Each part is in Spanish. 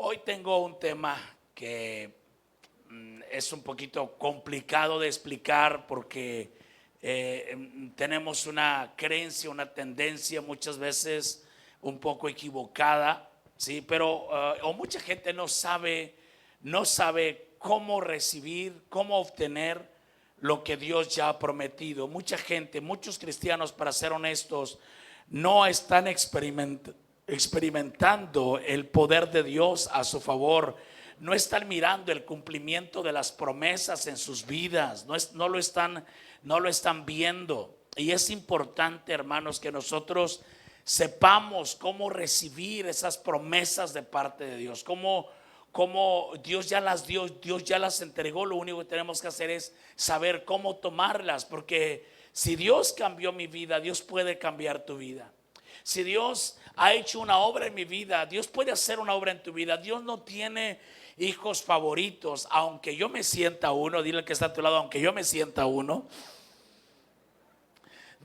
Hoy tengo un tema que es un poquito complicado de explicar porque tenemos una creencia, una tendencia muchas veces un poco equivocada, ¿sí? Pero o mucha gente no sabe cómo recibir, cómo obtener lo que Dios ya ha prometido. Mucha gente, muchos cristianos, para ser honestos, no están experimentando el poder de Dios a su favor. No están mirando el cumplimiento de las promesas en sus vidas. No lo están viendo. Y es importante, hermanos, que nosotros sepamos cómo recibir esas promesas de parte de Dios. Como Dios ya las dio, Dios ya las entregó. Lo único que tenemos que hacer es saber cómo tomarlas, porque si Dios cambió mi vida, Dios puede cambiar tu vida. Si Dios ha hecho una obra en mi vida, Dios puede hacer una obra en tu vida. Dios no tiene hijos favoritos. Aunque yo me sienta uno, dile al que está a tu lado, aunque yo me sienta uno,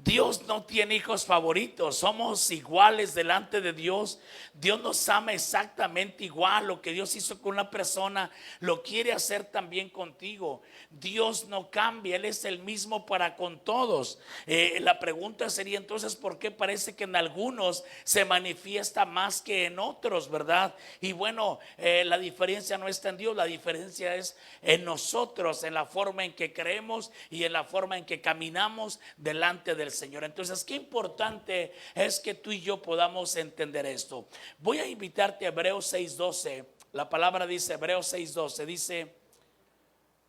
Dios no tiene hijos favoritos. Somos iguales delante de Dios. Dios nos ama exactamente igual. Lo que Dios hizo con una persona lo quiere hacer también contigo. Dios no cambia, Él es el mismo para con todos. La pregunta sería entonces, ¿por qué parece que en algunos se manifiesta más que en otros, verdad? Y bueno, la diferencia no está en Dios, la diferencia es en nosotros, en la forma en que creemos y en la forma en que caminamos delante del Señor. Entonces, qué importante es que tú y yo podamos entender esto. Voy a invitarte a Hebreos 6:12. La palabra dice, Hebreos 6:12, dice,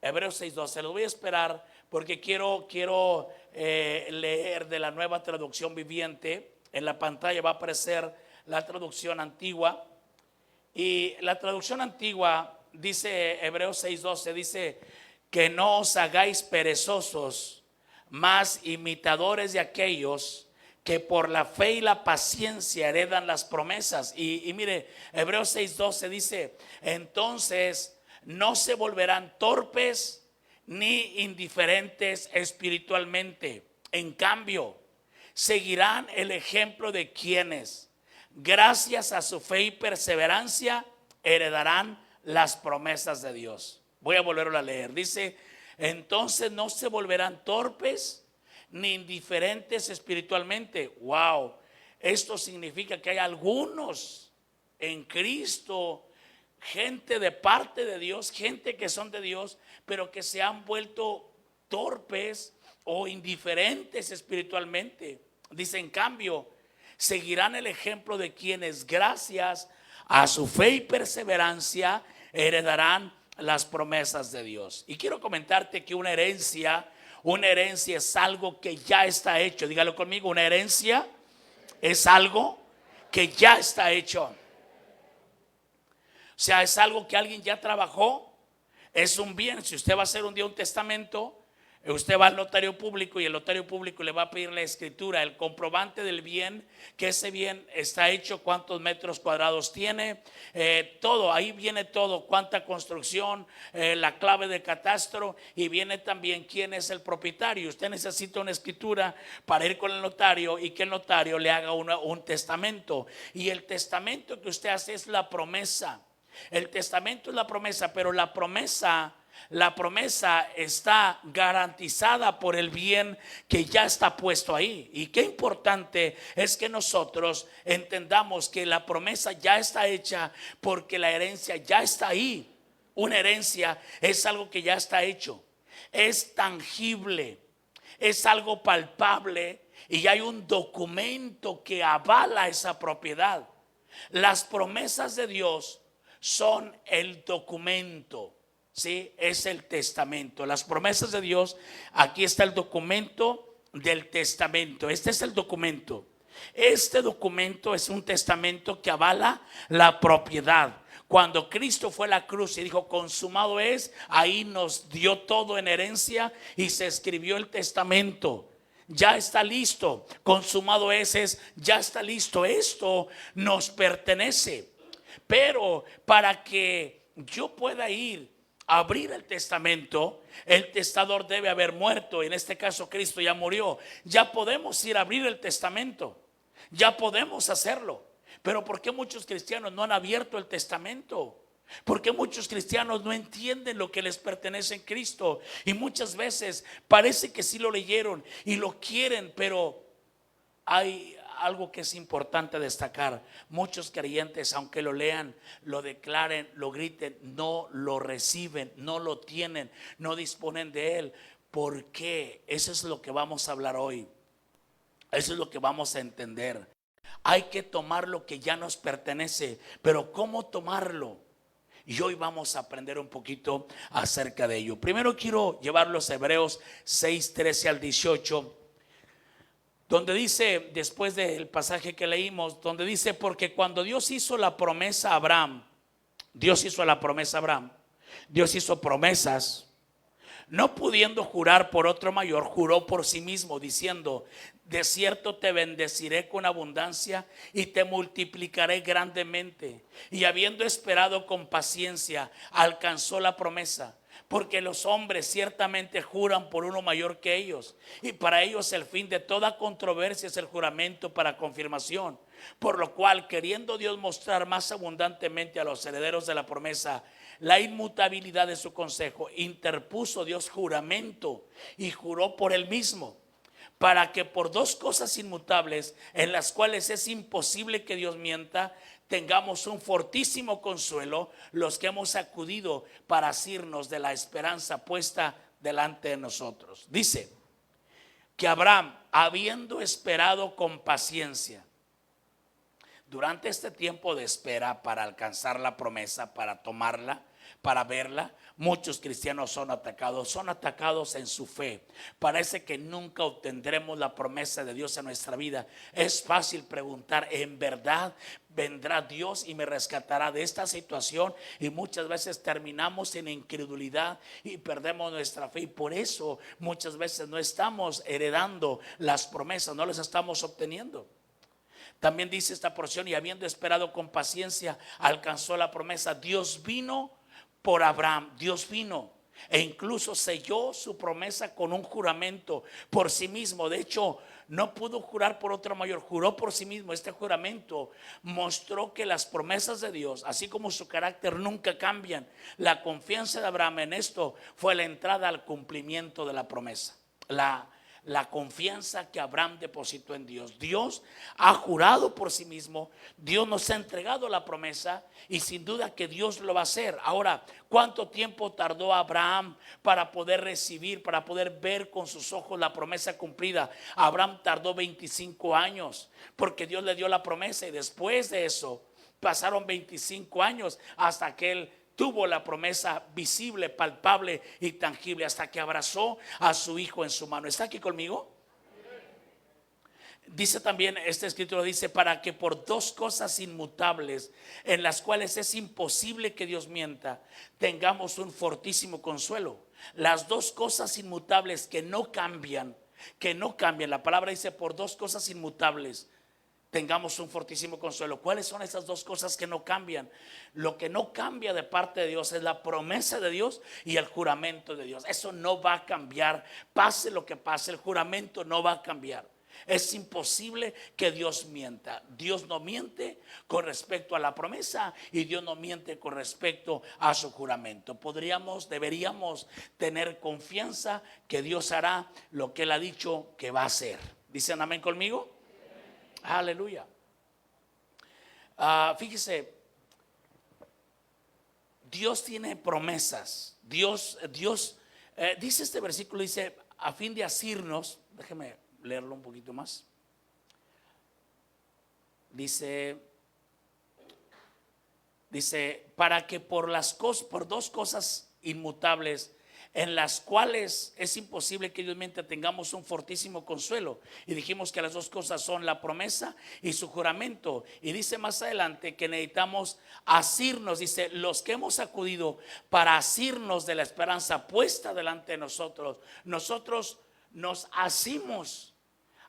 Hebreos 6:12. Lo voy a esperar porque quiero leer de la Nueva Traducción Viviente. En la pantalla va a aparecer la traducción antigua. Y la traducción antigua dice, Hebreos 6:12, dice que no os hagáis perezosos, más imitadores de aquellos que por la fe y la paciencia heredan las promesas. Y mire, Hebreos 6:12 dice, entonces no se volverán torpes ni indiferentes espiritualmente. En cambio, seguirán el ejemplo de quienes, gracias a su fe y perseverancia, heredarán las promesas de Dios. Voy a volverlo a leer. Dice, entonces no se volverán torpes ni indiferentes espiritualmente. Wow, esto significa que hay algunos en Cristo, gente de parte de Dios, gente que son de Dios, pero que se han vuelto torpes o indiferentes espiritualmente. Dice, en cambio, seguirán el ejemplo de quienes, gracias a su fe y perseverancia, heredarán las promesas de Dios. Y quiero comentarte que una herencia es algo que ya está hecho. Dígalo conmigo, una herencia es algo que ya está hecho. O sea, es algo que alguien ya trabajó. Es un bien. Si usted va a hacer un día un testamento, usted va al notario público y el notario público le va a pedir la escritura, el comprobante del bien, que ese bien está hecho, cuántos metros cuadrados tiene, todo, ahí viene todo, cuánta construcción, la clave de catastro, y viene también quién es el propietario. Usted necesita una escritura para ir con el notario y que el notario le haga un testamento. Y el testamento que usted hace es la promesa. El testamento es la promesa, pero la promesa está garantizada por el bien que ya está puesto ahí. Y qué importante es que nosotros entendamos que la promesa ya está hecha porque la herencia ya está ahí. Una herencia es algo que ya está hecho, es tangible, es algo palpable y hay un documento que avala esa propiedad. Las promesas de Dios son el documento. Sí, es el testamento. Las promesas de Dios, aquí está el documento del testamento. Este es el documento. Este documento es un testamento que avala la propiedad. Cuando Cristo fue a la cruz y dijo consumado es, ahí nos dio todo en herencia y se escribió el testamento. Ya está listo, consumado es ya está listo. Esto nos pertenece. Pero para que yo pueda ir abrir el testamento, el testador debe haber muerto. En este caso Cristo ya murió. Ya podemos ir a abrir el testamento, ya podemos hacerlo. Pero ¿por qué muchos cristianos no han abierto el testamento? ¿Por qué muchos cristianos no entienden lo que les pertenece en Cristo? Y muchas veces parece que sí lo leyeron y lo quieren, pero hay algo que es importante destacar. Muchos creyentes, aunque lo lean, lo declaren, lo griten, no lo reciben, no lo tienen, no disponen de él. ¿Por qué? Eso es lo que vamos a hablar hoy. Eso es lo que vamos a entender. Hay que tomar lo que ya nos pertenece, pero ¿cómo tomarlo? Y hoy vamos a aprender un poquito acerca de ello. Primero quiero llevarlos a Hebreos 6, 13 al 18, donde dice, después del pasaje que leímos, donde dice: porque cuando Dios hizo la promesa a Abraham, Dios hizo promesas. No pudiendo jurar por otro mayor, juró por sí mismo, diciendo: de cierto te bendeciré con abundancia y te multiplicaré grandemente. Y habiendo esperado con paciencia, alcanzó la promesa. Porque los hombres ciertamente juran por uno mayor que ellos, y para ellos el fin de toda controversia es el juramento para confirmación. Por lo cual, queriendo Dios mostrar más abundantemente a los herederos de la promesa la inmutabilidad de su consejo, interpuso Dios juramento y juró por él mismo, para que por dos cosas inmutables, en las cuales es imposible que Dios mienta, tengamos un fortísimo consuelo los que hemos acudido para asirnos de la esperanza puesta delante de nosotros. Dice que Abraham, habiendo esperado con paciencia, durante este tiempo de espera para alcanzar la promesa, para tomarla, para verla, muchos cristianos son atacados en su fe. Parece que nunca obtendremos la promesa de Dios en nuestra vida. Es fácil preguntar: ¿en verdad vendrá Dios y me rescatará de esta situación? Y muchas veces terminamos en incredulidad y perdemos nuestra fe, y por eso muchas veces no estamos heredando las promesas, no las estamos obteniendo. También dice esta porción: y habiendo esperado con paciencia, alcanzó la promesa. Dios vino por Abraham, Dios vino e incluso selló su promesa con un juramento por sí mismo. De hecho, no pudo jurar por otro mayor, juró por sí mismo. Este juramento mostró que las promesas de Dios, así como su carácter, nunca cambian. La confianza de Abraham en esto fue la entrada al cumplimiento de la promesa. La confianza que Abraham depositó en Dios. Dios ha jurado por sí mismo, Dios nos ha entregado la promesa, y sin duda que Dios lo va a hacer. Ahora, ¿cuánto tiempo tardó Abraham para poder recibir, para poder ver con sus ojos la promesa cumplida? Abraham tardó 25 años porque Dios le dio la promesa, y después de eso pasaron 25 años hasta que él tuvo la promesa visible, palpable y tangible, hasta que abrazó a su hijo en su mano. ¿Está aquí conmigo? Dice también, este escritura dice: para que por dos cosas inmutables, en las cuales es imposible que Dios mienta, tengamos un fortísimo consuelo. Las dos cosas inmutables que no cambian, la palabra dice: por dos cosas inmutables tengamos un fortísimo consuelo. ¿Cuáles son esas dos cosas que no cambian? Lo que no cambia de parte de Dios es la promesa de Dios y el juramento de Dios. Eso no va a cambiar, pase lo que pase, el juramento no va a cambiar. Es imposible que Dios mienta. Dios no miente con respecto a la promesa, y Dios no miente con respecto a su juramento. Deberíamos tener confianza que Dios hará lo que Él ha dicho que va a hacer. ¿Dicen amén conmigo? Aleluya. Fíjese, Dios tiene promesas. Dios dice este versículo, dice: a fin de asirnos. Déjeme leerlo un poquito más. Dice para que por dos cosas inmutables, en las cuales es imposible que Dios mienta, tengamos un fortísimo consuelo. Y dijimos que las dos cosas son la promesa y su juramento. Y dice más adelante que necesitamos asirnos. Dice: los que hemos acudido para asirnos de la esperanza puesta delante de nosotros. Nosotros nos asimos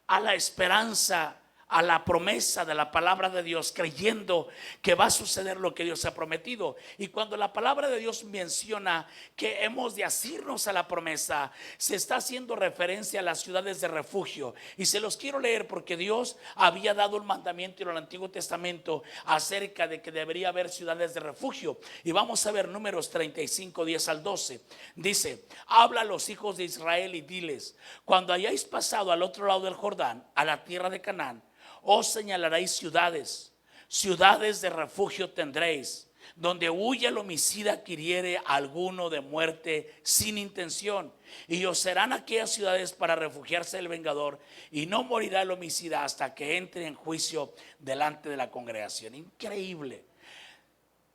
a la esperanza, a la promesa de la palabra de Dios, creyendo que va a suceder lo que Dios ha prometido. Y cuando la palabra de Dios menciona que hemos de asirnos a la promesa, se está haciendo referencia a las ciudades de refugio. Y se los quiero leer porque Dios había dado un mandamiento en el Antiguo Testamento acerca de que debería haber ciudades de refugio. Y vamos a ver Números 35, 10 al 12. Dice: habla a los hijos de Israel y diles: cuando hayáis pasado al otro lado del Jordán, a la tierra de Canaán, os señalaréis ciudades, ciudades de refugio tendréis, donde huya el homicida que hiriere a alguno de muerte sin intención. Y os serán aquellas ciudades para refugiarse el vengador, y no morirá el homicida hasta que entre en juicio delante de la congregación. Increíble.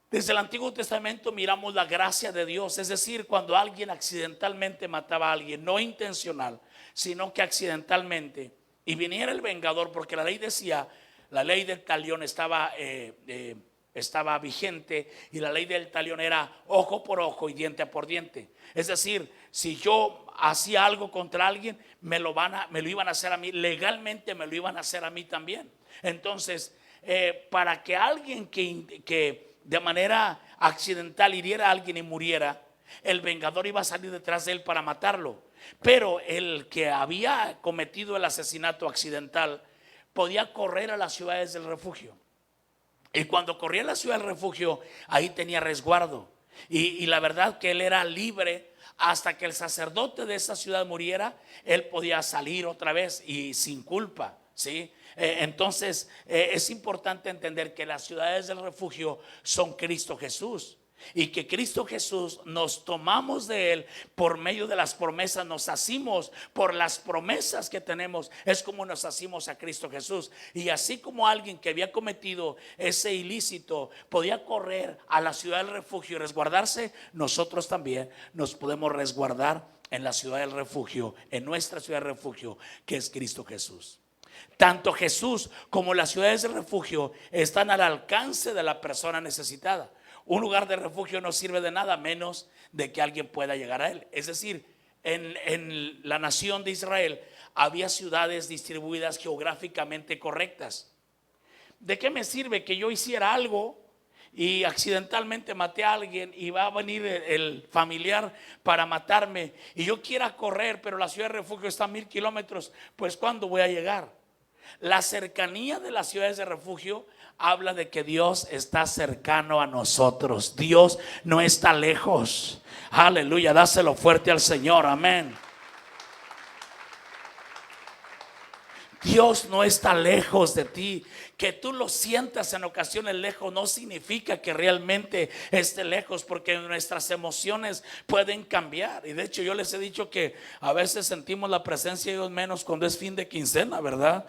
Desde el Antiguo Testamento miramos la gracia de Dios, es decir, cuando alguien accidentalmente mataba a alguien, no intencional, sino que accidentalmente, y viniera el vengador, porque la ley decía, la ley del talión estaba vigente, y la ley del talión era ojo por ojo y diente por diente. Es decir, si yo hacía algo contra alguien, me lo iban a hacer a mí, legalmente me lo iban a hacer a mí también. Entonces, para que alguien que de manera accidental hiriera a alguien y muriera, el vengador iba a salir detrás de él para matarlo. Pero el que había cometido el asesinato accidental podía correr a las ciudades del refugio. Y cuando corría a la ciudad del refugio, ahí tenía resguardo. Y la verdad que él era libre hasta que el sacerdote de esa ciudad muriera. Él podía salir otra vez y sin culpa, ¿sí? Entonces es importante entender que las ciudades del refugio son Cristo Jesús, y que Cristo Jesús nos tomamos de Él por medio de las promesas, nos asimos por las promesas que tenemos. Es como nos asimos a Cristo Jesús. Y así como alguien que había cometido ese ilícito podía correr a la ciudad del refugio y resguardarse, nosotros también nos podemos resguardar en la ciudad del refugio, en nuestra ciudad de refugio, que es Cristo Jesús. Tanto Jesús como las ciudades de refugio están al alcance de la persona necesitada. Un lugar de refugio no sirve de nada menos de que alguien pueda llegar a él. Es decir, en la nación de Israel había ciudades distribuidas geográficamente correctas. ¿De qué me sirve que yo hiciera algo y accidentalmente maté a alguien y va a venir el familiar para matarme y yo quiera correr, pero la ciudad de refugio está a 1000 kilómetros? Pues ¿cuándo voy a llegar? La cercanía de las ciudades de refugio habla de que Dios está cercano a nosotros. Dios no está lejos. Aleluya, dáselo fuerte al Señor, amén. Dios no está lejos de ti. Que tú lo sientas en ocasiones lejos no significa que realmente esté lejos, porque nuestras emociones pueden cambiar. Y de hecho yo les he dicho que a veces sentimos la presencia de Dios menos cuando es fin de quincena, ¿verdad?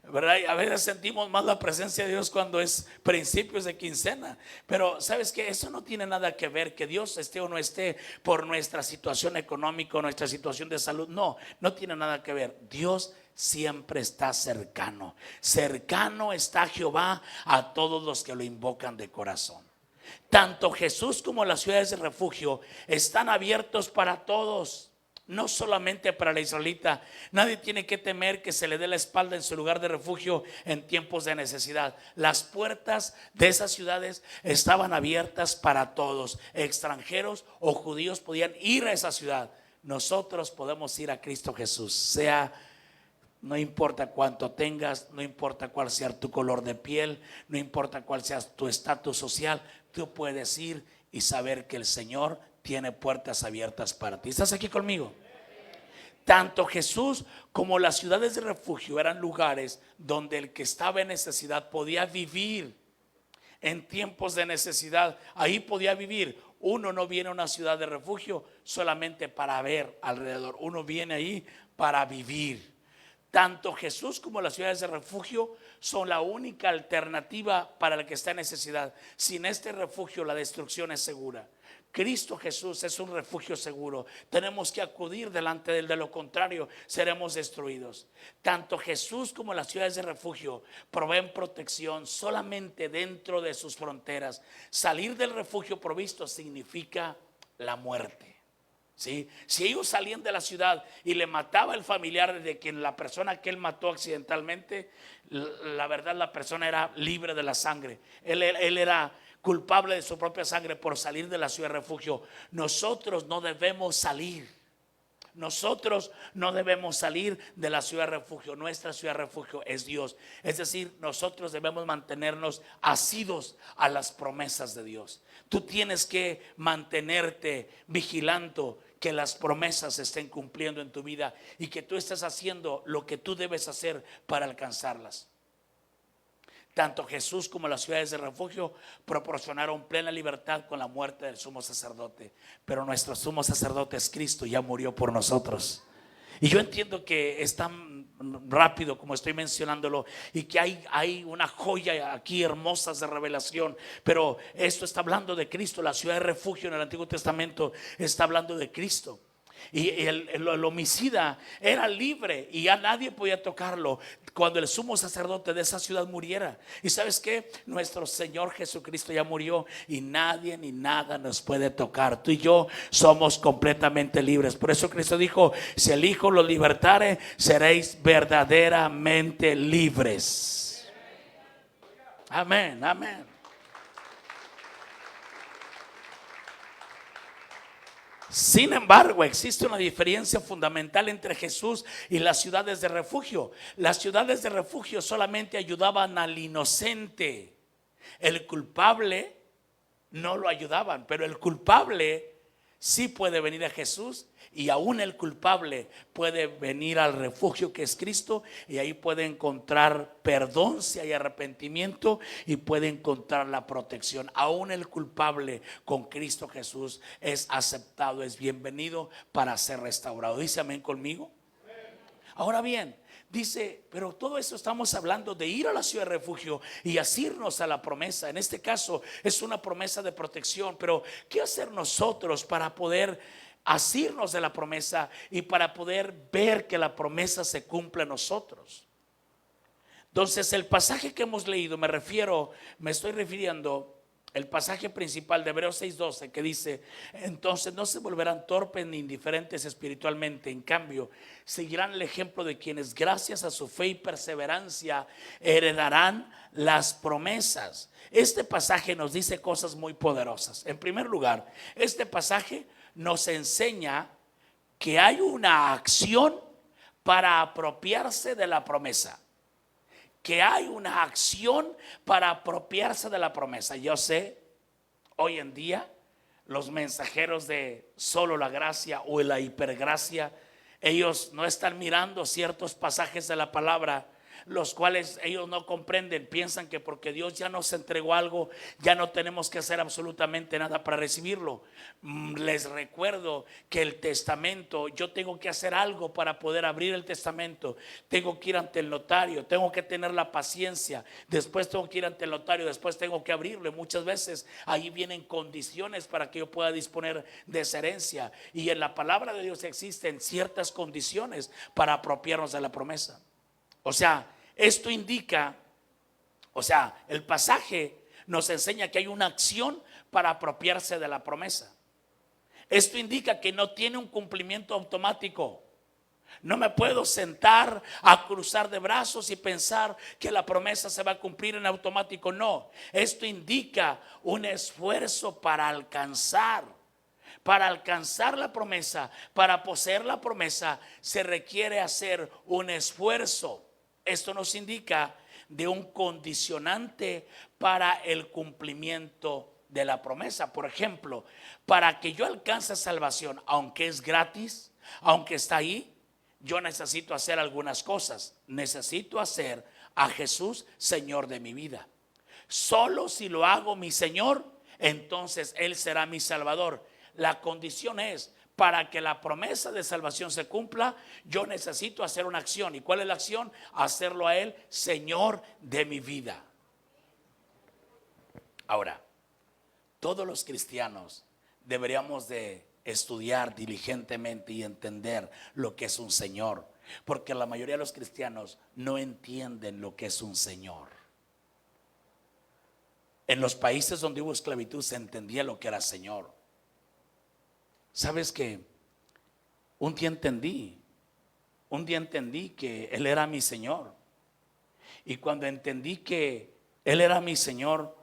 ¿Verdad? A veces sentimos más la presencia de Dios cuando es principios de quincena. Pero sabes que eso no tiene nada que ver que Dios esté o no esté por nuestra situación económica o nuestra situación de salud. No, no tiene nada que ver. Dios siempre está cercano. Cercano está Jehová a todos los que lo invocan de corazón. Tanto Jesús como las ciudades de refugio están abiertos para todos. No solamente para la israelita. Nadie tiene que temer que se le dé la espalda en su lugar de refugio en tiempos de necesidad. Las puertas de esas ciudades estaban abiertas para todos. Extranjeros o judíos podían ir a esa ciudad. Nosotros podemos ir a Cristo Jesús. No importa cuánto tengas, no importa cuál sea tu color de piel, no importa cuál sea tu estatus social, tú puedes ir y saber que el Señor tiene puertas abiertas para ti. ¿Estás aquí conmigo? Tanto Jesús como las ciudades de refugio eran lugares donde el que estaba en necesidad podía vivir en tiempos de necesidad. Ahí podía vivir. Uno no viene a una ciudad de refugio solamente para ver alrededor. Uno viene ahí para vivir. Tanto Jesús como las ciudades de refugio son la única alternativa para el que está en necesidad. Sin este refugio la destrucción es segura. Cristo Jesús es un refugio seguro. Tenemos que acudir delante de él, de lo contrario seremos destruidos. Tanto Jesús como las ciudades de refugio proveen protección solamente dentro de sus fronteras. Salir del refugio provisto significa la muerte. ¿sí? Si ellos salían de la ciudad y le mataba el familiar de quien la persona que él mató accidentalmente, la verdad la persona era libre de la sangre. Él era culpable de su propia sangre por salir de la ciudad de refugio. Nosotros no debemos salir. Nosotros no debemos salir de la ciudad de refugio. Nuestra ciudad de refugio es Dios. Es decir, nosotros debemos mantenernos asidos a las promesas de Dios. Tú tienes que mantenerte vigilando que las promesas se estén cumpliendo en tu vida y que tú estés haciendo lo que tú debes hacer para alcanzarlas. Tanto Jesús como las ciudades de refugio proporcionaron plena libertad con la muerte del sumo sacerdote. Pero nuestro sumo sacerdote es Cristo, ya murió por nosotros. Y yo entiendo que es tan rápido como estoy mencionándolo y que hay una joya aquí hermosas de revelación. Pero esto está hablando de Cristo. La ciudad de refugio en el Antiguo Testamento está hablando de Cristo. Y el homicida era libre y ya nadie podía tocarlo cuando el sumo sacerdote de esa ciudad muriera. Y sabes qué, nuestro Señor Jesucristo ya murió y nadie ni nada nos puede tocar. Tú y yo somos completamente libres. Por eso Cristo dijo: si el Hijo los libertare, seréis verdaderamente libres. Amén, amén. Sin embargo, existe una diferencia fundamental entre Jesús y las ciudades de refugio. Las ciudades de refugio solamente ayudaban al inocente. El culpable no lo ayudaban, pero el culpable sí puede venir a Jesús, y aún el culpable puede venir al refugio que es Cristo, y ahí puede encontrar perdón si hay arrepentimiento y puede encontrar la protección. Aún el culpable con Cristo Jesús es aceptado, es bienvenido para ser restaurado. Dice amén conmigo. Ahora bien, dice, pero todo eso estamos hablando de ir a la ciudad de refugio y asirnos a la promesa. En este caso es una promesa de protección, pero ¿qué hacer nosotros para poder asirnos de la promesa y para poder ver que la promesa se cumple en nosotros? Entonces, el pasaje que hemos leído, me estoy refiriendo el pasaje principal de Hebreos 6:12, que dice: entonces no se volverán torpes ni indiferentes espiritualmente, en cambio seguirán el ejemplo de quienes gracias a su fe y perseverancia heredarán las promesas. Este pasaje nos dice cosas muy poderosas. En primer lugar, este pasaje nos enseña que hay una acción para apropiarse de la promesa. Que hay una acción para apropiarse de la promesa. Yo sé, hoy en día, los mensajeros de solo la gracia o la hipergracia, ellos no están mirando ciertos pasajes de la palabra, los cuales ellos no comprenden. Piensan que porque Dios ya nos entregó algo, ya no tenemos que hacer absolutamente nada para recibirlo. Les recuerdo que el testamento, yo tengo que hacer algo para poder abrir el testamento. Tengo que ir ante el notario, tengo que tener la paciencia, después tengo que ir ante el notario, después tengo que abrirlo. Y muchas veces ahí vienen condiciones para que yo pueda disponer de esa herencia. Y en la palabra de Dios existen ciertas condiciones para apropiarnos de la promesa. O sea, esto indica, el pasaje nos enseña que hay una acción para apropiarse de la promesa. Esto indica que no tiene un cumplimiento automático. No me puedo sentar a cruzar de brazos y pensar que la promesa se va a cumplir en automático. No, esto indica un esfuerzo para alcanzar. Para alcanzar la promesa, para poseer la promesa, se requiere hacer un esfuerzo. Esto nos indica de un condicionante para el cumplimiento de la promesa. Por ejemplo, para que yo alcance salvación, aunque es gratis, aunque está ahí, yo necesito hacer algunas cosas. Necesito hacer a Jesús Señor de mi vida. Solo si lo hago mi Señor, entonces Él será mi Salvador. La condición es, para que la promesa de salvación se cumpla, yo necesito hacer una acción. ¿Y cuál es la acción? Hacerlo a Él Señor de mi vida. Ahora, todos los cristianos deberíamos de estudiar diligentemente y entender lo que es un Señor, porque la mayoría de los cristianos no entienden lo que es un Señor. En los países donde hubo esclavitud se entendía lo que era Señor. ¿Sabes que un día entendí, que Él era mi Señor. Y cuando entendí que Él era mi Señor,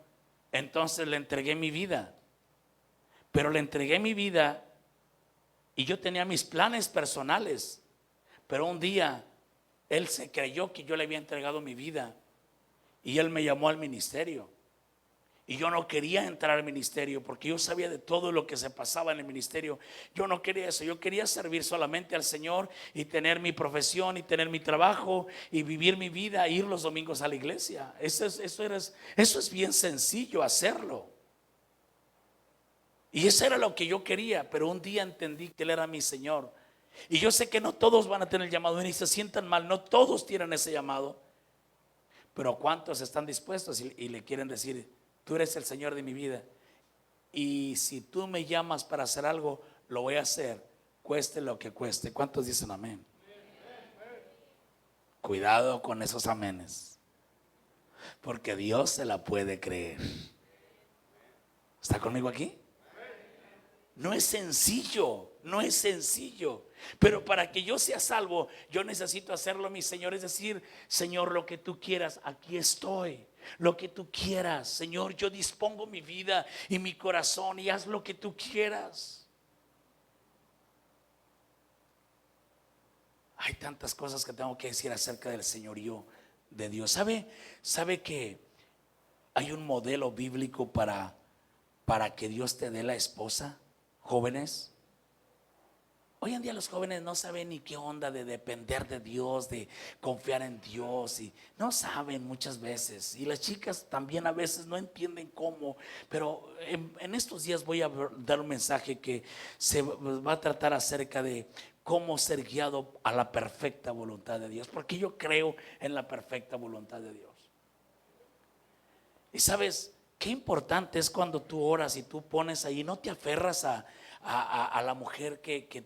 entonces le entregué mi vida. Pero le entregué mi vida y yo tenía mis planes personales. Pero un día Él se creyó que yo le había entregado mi vida y Él me llamó al ministerio. Y yo no quería entrar al ministerio porque yo sabía de todo lo que se pasaba en el ministerio. Yo no quería eso, yo quería servir solamente al Señor y tener mi profesión y tener mi trabajo y vivir mi vida, ir los domingos a la iglesia. Eso es bien sencillo hacerlo. Y eso era lo que yo quería, pero un día entendí que Él era mi Señor. Y yo sé que no todos van a tener el llamado, ni se sientan mal, no todos tienen ese llamado. Pero ¿cuántos están dispuestos y le quieren decir: tú eres el Señor de mi vida, y si tú me llamas para hacer algo, lo voy a hacer, cueste lo que cueste? ¿Cuántos dicen amén? Cuidado con esos amenes, porque Dios se la puede creer. ¿Está conmigo aquí? No es sencillo, no es sencillo. Pero para que yo sea salvo, yo necesito hacerlo, mi Señor. Es decir: Señor, lo que tú quieras, aquí estoy. Lo que tú quieras, Señor, yo dispongo mi vida y mi corazón, y haz lo que tú quieras. Hay tantas cosas que tengo que decir acerca del señorío de Dios. ¿Sabe que hay un modelo bíblico para que Dios te dé la esposa? Jóvenes, hoy en día los jóvenes no saben ni qué onda de depender de Dios, de confiar en Dios, y no saben muchas veces. Y las chicas también a veces no entienden cómo. Pero en estos días voy a dar un mensaje que se va a tratar acerca de cómo ser guiado a la perfecta voluntad de Dios, porque yo creo en la perfecta voluntad de Dios. Y sabes, qué importante es cuando tú oras y tú pones ahí, no te aferras a la mujer que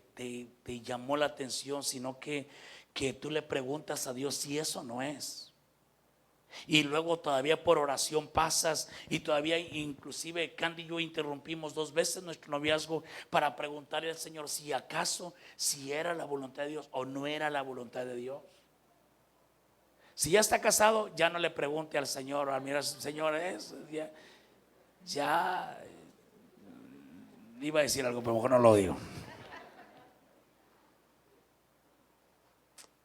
te llamó la atención, sino que tú le preguntas a Dios si eso no es. Y luego todavía por oración pasas, y todavía inclusive Candy y yo interrumpimos 2 veces nuestro noviazgo para preguntarle al Señor si acaso, si era la voluntad de Dios o no era la voluntad de Dios. Si ya está casado, ya no le pregunte al Señor: mira, Señor, ya iba a decir algo, pero mejor no lo digo.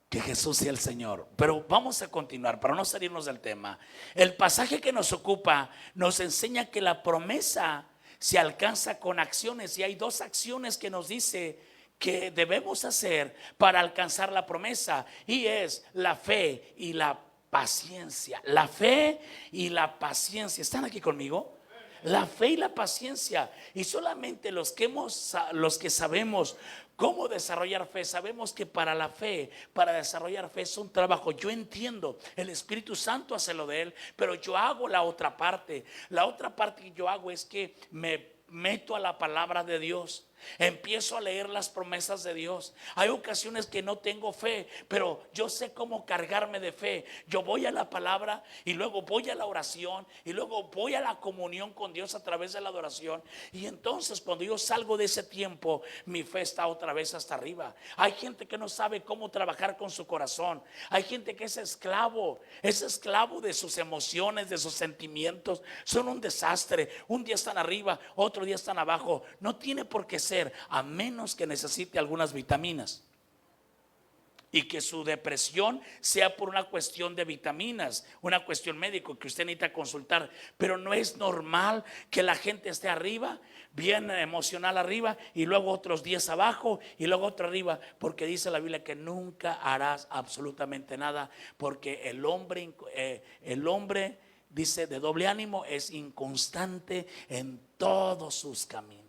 Que Jesús sea el Señor. Pero vamos a continuar para no salirnos del tema. El pasaje que nos ocupa nos enseña que la promesa se alcanza con acciones, y hay 2 acciones que nos dice que debemos hacer para alcanzar la promesa, y es la fe y la paciencia. La fe y la paciencia. ¿Están aquí conmigo? La fe y la paciencia. Y solamente los que sabemos cómo desarrollar fe, sabemos que para la fe, para desarrollar fe, es un trabajo. Yo entiendo, el Espíritu Santo hace lo de él, pero yo hago la otra parte. La otra parte que yo hago es que me meto a la palabra de Dios. Empiezo a leer las promesas de Dios. Hay ocasiones que no tengo fe, pero yo sé cómo cargarme de fe. Yo voy a la palabra, y luego voy a la oración, y luego voy a la comunión con Dios a través de la adoración. Y entonces cuando yo salgo de ese tiempo, mi fe está otra vez hasta arriba. Hay gente que no sabe cómo trabajar con su corazón. Hay gente que es esclavo de sus emociones, de sus sentimientos. Son un desastre. Un día están arriba, otro día están abajo. No tiene por qué ser, a menos que necesite algunas vitaminas, y que su depresión sea por una cuestión de vitaminas, una cuestión médica que usted necesita consultar. Pero no es normal que la gente esté arriba, bien emocional arriba, y luego otros días abajo, y luego otro arriba, porque dice la Biblia que nunca harás absolutamente nada, porque el hombre dice de doble ánimo es inconstante en todos sus caminos.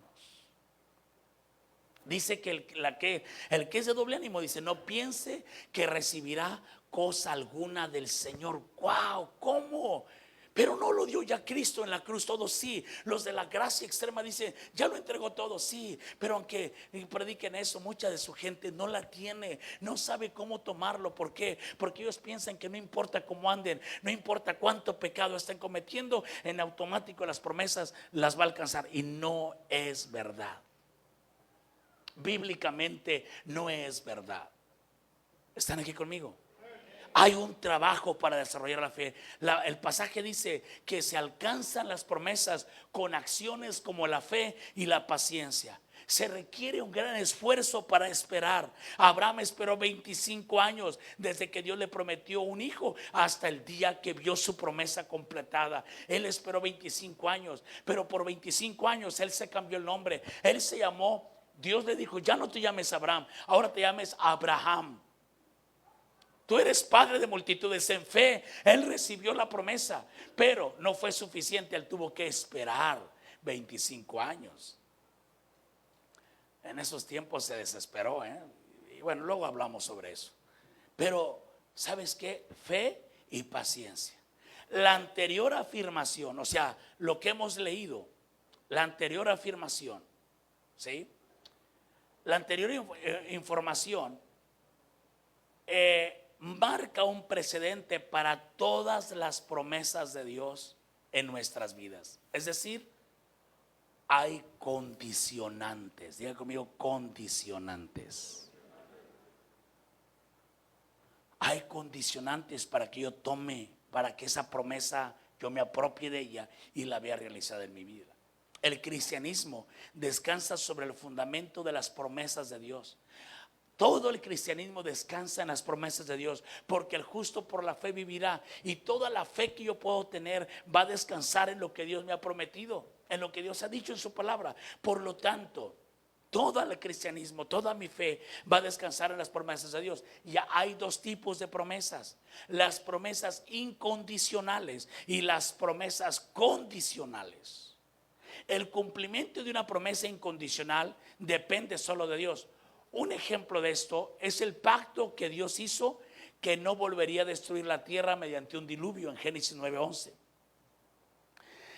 Dice que el que es de doble ánimo, dice, no piense que recibirá cosa alguna del Señor. ¡Wow! ¿Cómo? Pero no lo dio ya Cristo en la cruz todo, sí. Los de la gracia extrema dicen, ya lo entregó todo, sí. Pero aunque prediquen eso, mucha de su gente no la tiene, no sabe cómo tomarlo. ¿Por qué? Porque ellos piensan que no importa cómo anden, no importa cuánto pecado estén cometiendo, en automático las promesas las va a alcanzar. Y no es verdad. bíblicamente no es verdad. ¿Están aquí conmigo? Hay un trabajo para desarrollar la fe. El pasaje dice que se alcanzan las promesas con acciones como la fe y la paciencia. Se requiere un gran esfuerzo para esperar. Abraham esperó 25 años desde que Dios le prometió un hijo hasta el día que vio su promesa completada. Él esperó 25 años, pero por 25 años él se cambió el nombre. Él se llamó, Dios le dijo, ya no te llames Abraham, ahora te llames Abraham. Tú eres padre de multitudes. En fe él recibió la promesa, pero no fue suficiente. Él tuvo que esperar 25 años. En esos tiempos se desesperó, y bueno, luego hablamos sobre eso. Pero ¿sabes qué? Fe y paciencia. La anterior afirmación, o sea, lo que hemos leído, la anterior afirmación, ¿sí? La anterior información marca un precedente para todas las promesas de Dios en nuestras vidas. Es decir, hay condicionantes. Diga conmigo, condicionantes. Hay condicionantes para que yo tome, para que esa promesa yo me apropie de ella y la vea realizada en mi vida. El cristianismo descansa sobre el fundamento de las promesas de Dios. Todo el cristianismo descansa en las promesas de Dios, porque el justo por la fe vivirá. Y toda la fe que yo puedo tener va a descansar en lo que Dios me ha prometido, en lo que Dios ha dicho en su palabra. Por lo tanto, todo el cristianismo, toda mi fe va a descansar en las promesas de Dios. Ya hay dos tipos de promesas: las promesas incondicionales y las promesas condicionales. El cumplimiento de una promesa incondicional depende solo de Dios. Un ejemplo de esto es el pacto que Dios hizo, que no volvería a destruir la tierra mediante un diluvio, en Génesis 9:11.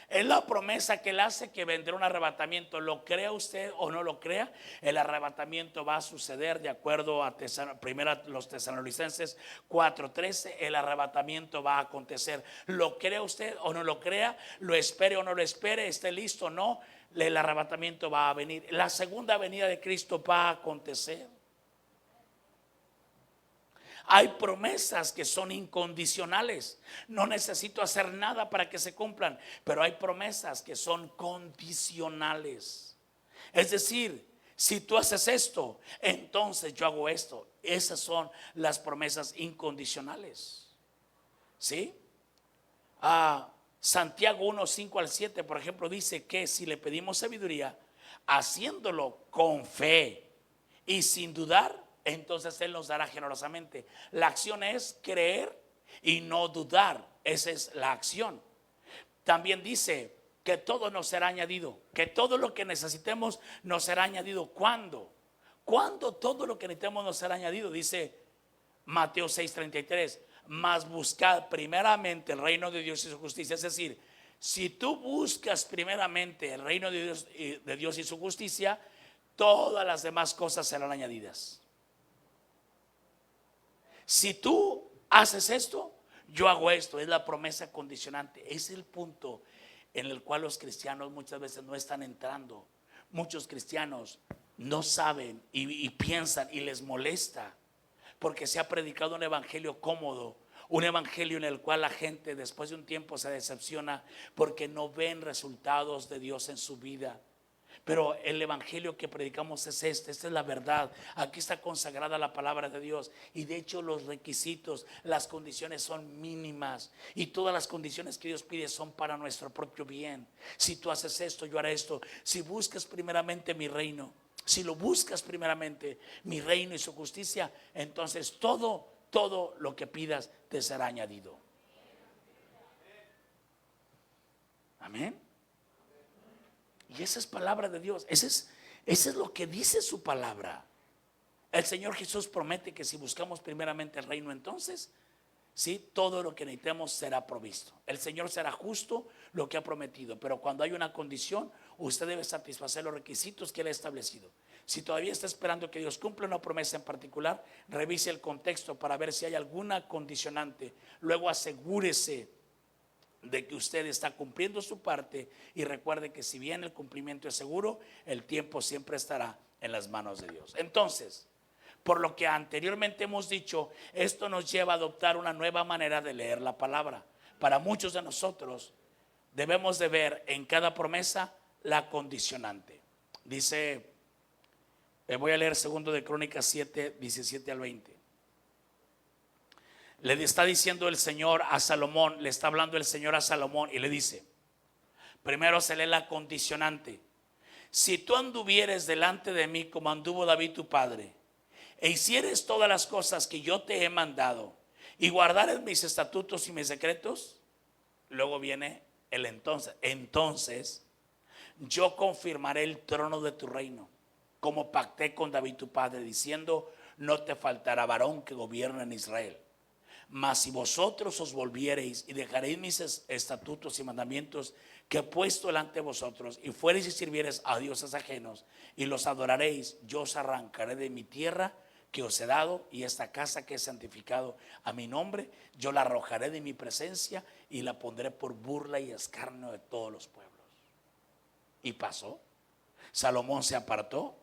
Es la promesa que él hace, que vendrá un arrebatamiento. Lo crea usted o no lo crea, el arrebatamiento va a suceder de acuerdo a los Tesalonicenses 4:13. El arrebatamiento va a acontecer. Lo crea usted o no lo crea, lo espere o no lo espere, esté listo o no, el arrebatamiento va a venir. La segunda venida de Cristo va a acontecer. Hay promesas que son incondicionales. No necesito hacer nada para que se cumplan. Pero hay promesas que son condicionales. Es decir, si tú haces esto, entonces yo hago esto. Esas son las promesas incondicionales. ¿Sí? Santiago 1:5-7, por ejemplo, dice que si le pedimos sabiduría, haciéndolo con fe y sin dudar, entonces Él nos dará generosamente. La acción es creer y no dudar. Esa es la acción. También dice que todo nos será añadido, que todo lo que necesitemos nos será añadido. ¿Cuándo? ¿Cuándo todo lo que necesitemos nos será añadido? Dice Mateo 6:33. Mas buscad primeramente el reino de Dios y su justicia. Es decir, si tú buscas primeramente el reino de Dios y su justicia, todas las demás cosas serán añadidas. Si tú haces esto, yo hago esto. Es la promesa condicionante. Es el punto en el cual los cristianos muchas veces no están entrando. Muchos cristianos no saben y piensan y les molesta, porque se ha predicado un evangelio cómodo, un evangelio en el cual la gente después de un tiempo se decepciona porque no ven resultados de Dios en su vida. Pero el evangelio que predicamos es esta es la verdad. Aquí está consagrada la palabra de Dios. Y de hecho los requisitos, las condiciones son mínimas. Y todas las condiciones que Dios pide son para nuestro propio bien. Si tú haces esto, yo haré esto. Si buscas primeramente mi reino, si lo buscas primeramente mi reino y su justicia, entonces todo lo que pidas te será añadido. Amén. Y esa es palabra de Dios. Ese es lo que dice su palabra. El Señor Jesús promete que si buscamos primeramente el reino, entonces sí, todo lo que necesitemos será provisto. El Señor será justo lo que ha prometido, pero cuando hay una condición, usted debe satisfacer los requisitos que Él ha establecido. Si todavía está esperando que Dios cumpla una promesa en particular, revise el contexto para ver si hay alguna condicionante. Luego asegúrese de que usted está cumpliendo su parte, y recuerde que si bien el cumplimiento es seguro, el tiempo siempre estará en las manos de Dios. Entonces, por lo que anteriormente hemos dicho, esto nos lleva a adoptar una nueva manera de leer la palabra. Para muchos de nosotros debemos de ver en cada promesa la condicionante. Dice, voy a leer segundo de Crónicas 7, 17 al 20. Le está diciendo el Señor a Salomón, le está hablando el Señor a Salomón y le dice, primero se lee la condicionante. Si tú anduvieres delante de mí como anduvo David tu padre, e hicieres todas las cosas que yo te he mandado, y guardares mis estatutos y mis decretos, luego viene el entonces. Entonces yo confirmaré el trono de tu reino, como pacté con David tu padre, diciendo, no te faltará varón que gobierne en Israel. Mas si vosotros os volviereis y dejaréis mis estatutos y mandamientos que he puesto delante de vosotros, y fuereis y sirviereis a dioses ajenos y los adoraréis, yo os arrancaré de mi tierra que os he dado, y esta casa que he santificado a mi nombre, yo la arrojaré de mi presencia y la pondré por burla y escarnio de todos los pueblos. Y pasó. Salomón se apartó,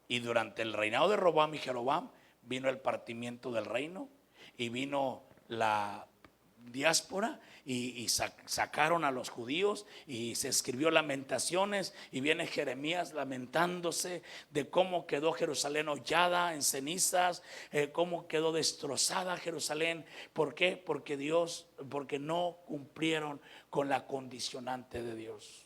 y durante el reinado de Roboam y Jeroboam vino el partimiento del reino, y vino la diáspora y sacaron a los judíos, y se escribió Lamentaciones, y viene Jeremías lamentándose de cómo quedó Jerusalén hollada en cenizas, cómo quedó destrozada Jerusalén. ¿Por qué? Porque no cumplieron con la condicionante de Dios.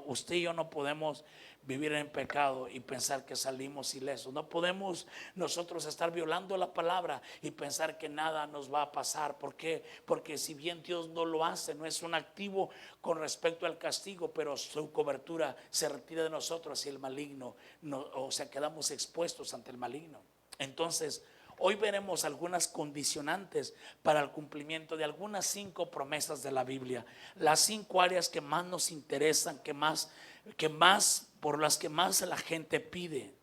Usted y yo no podemos vivir en pecado y pensar que salimos ilesos. No podemos nosotros estar violando la palabra y pensar que nada nos va a pasar. ¿Por qué? Porque si bien Dios no lo hace, no es un activo con respecto al castigo, pero su cobertura se retira de nosotros y el maligno, quedamos expuestos ante el maligno. Entonces, hoy veremos algunas condicionantes para el cumplimiento de algunas 5 promesas de la Biblia. Las 5 áreas que más nos interesan, por las que más la gente pide.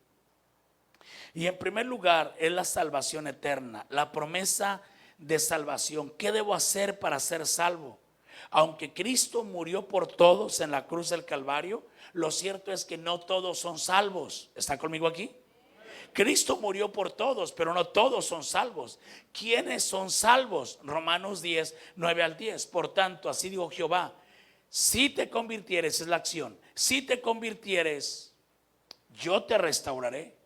Y en primer lugar es la salvación eterna, la promesa de salvación. ¿Qué debo hacer para ser salvo? Aunque Cristo murió por todos en la cruz del Calvario, lo cierto es que no todos son salvos. ¿Está conmigo aquí? Cristo murió por todos, pero no todos son salvos. ¿Quiénes son salvos? Romanos 10, 9 al 10. Por tanto, así dijo Jehová, si te convirtieres, es la acción, si te convirtieres, yo te restauraré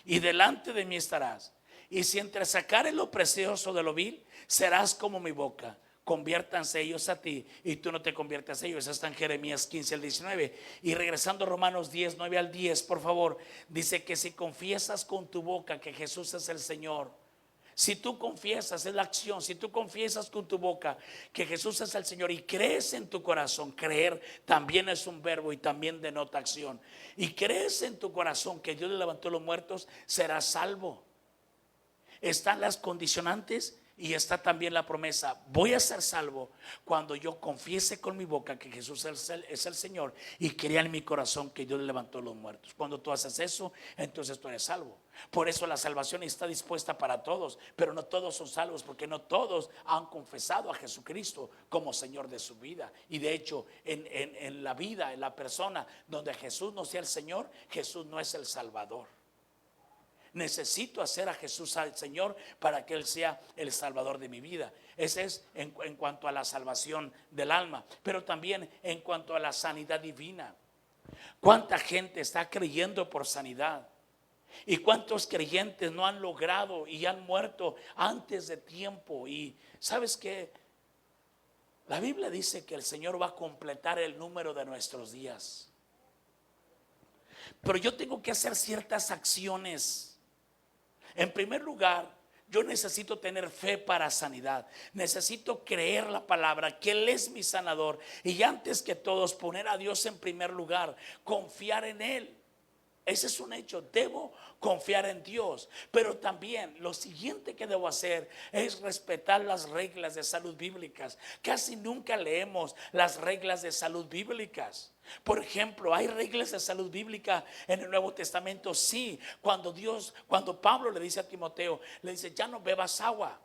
y delante de mí estarás. Y si entresacares lo precioso de lo vil, serás como mi boca. Conviértanse ellos a ti y tú no te conviertas a ellos. Eso está en Jeremías 15 al 19. Y regresando a Romanos 10, 9 al 10, por favor, dice que si confiesas con tu boca que Jesús es el Señor, si tú confiesas, es la acción, si tú confiesas con tu boca que Jesús es el Señor y crees en tu corazón, creer también es un verbo y también denota acción, y crees en tu corazón que Dios le levantó a los muertos, serás salvo. Están las condicionantes y está también la promesa. Voy a ser salvo cuando yo confiese con mi boca que Jesús es el Señor y crea en mi corazón que Dios le levantó a los muertos. Cuando tú haces eso, entonces tú eres salvo. Por eso la salvación está dispuesta para todos, pero no todos son salvos, porque no todos han confesado a Jesucristo como Señor de su vida. Y de hecho, en la vida, en la persona donde Jesús no sea el Señor, Jesús no es el Salvador. Necesito hacer a Jesús al Señor para que Él sea el Salvador de mi vida. Ese es en cuanto a la salvación del alma, pero también en cuanto a la sanidad divina. ¿Cuánta gente está creyendo por sanidad? ¿Y cuántos creyentes no han logrado y han muerto antes de tiempo? Y ¿sabes qué? La Biblia dice que el Señor va a completar el número de nuestros días. Pero yo tengo que hacer ciertas acciones. En primer lugar, yo necesito tener fe para sanidad. Necesito creer la palabra, que Él es mi sanador. Y antes que todos, poner a Dios en primer lugar, confiar en Él. Ese es un hecho, debo confiar en Dios. Pero también lo siguiente que debo hacer es respetar las reglas de salud bíblicas. Casi nunca leemos las reglas de salud bíblicas. Por ejemplo, ¿hay reglas de salud bíblica en el Nuevo Testamento? Sí, cuando Pablo le dice a Timoteo, le dice, ya no bebas agua,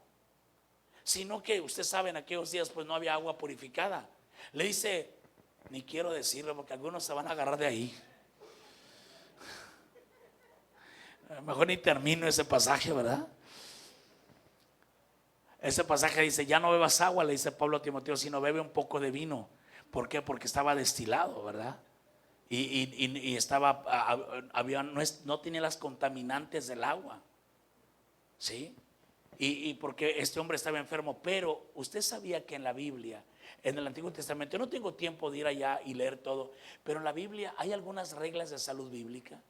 sino que usted sabe, en aquellos días pues no había agua purificada. Le dice, ni quiero decirlo porque algunos se van a agarrar de ahí. Mejor ni termino ese pasaje, ¿verdad? Ese pasaje dice, ya no bebas agua, le dice Pablo a Timoteo, sino bebe un poco de vino. ¿Por qué? Porque estaba destilado, ¿verdad? Y estaba, no tenía las contaminantes del agua, ¿sí? Y porque este hombre estaba enfermo. Pero usted sabía que en la Biblia, en el Antiguo Testamento, no tengo tiempo de ir allá y leer todo, pero en la Biblia hay algunas reglas de salud bíblica.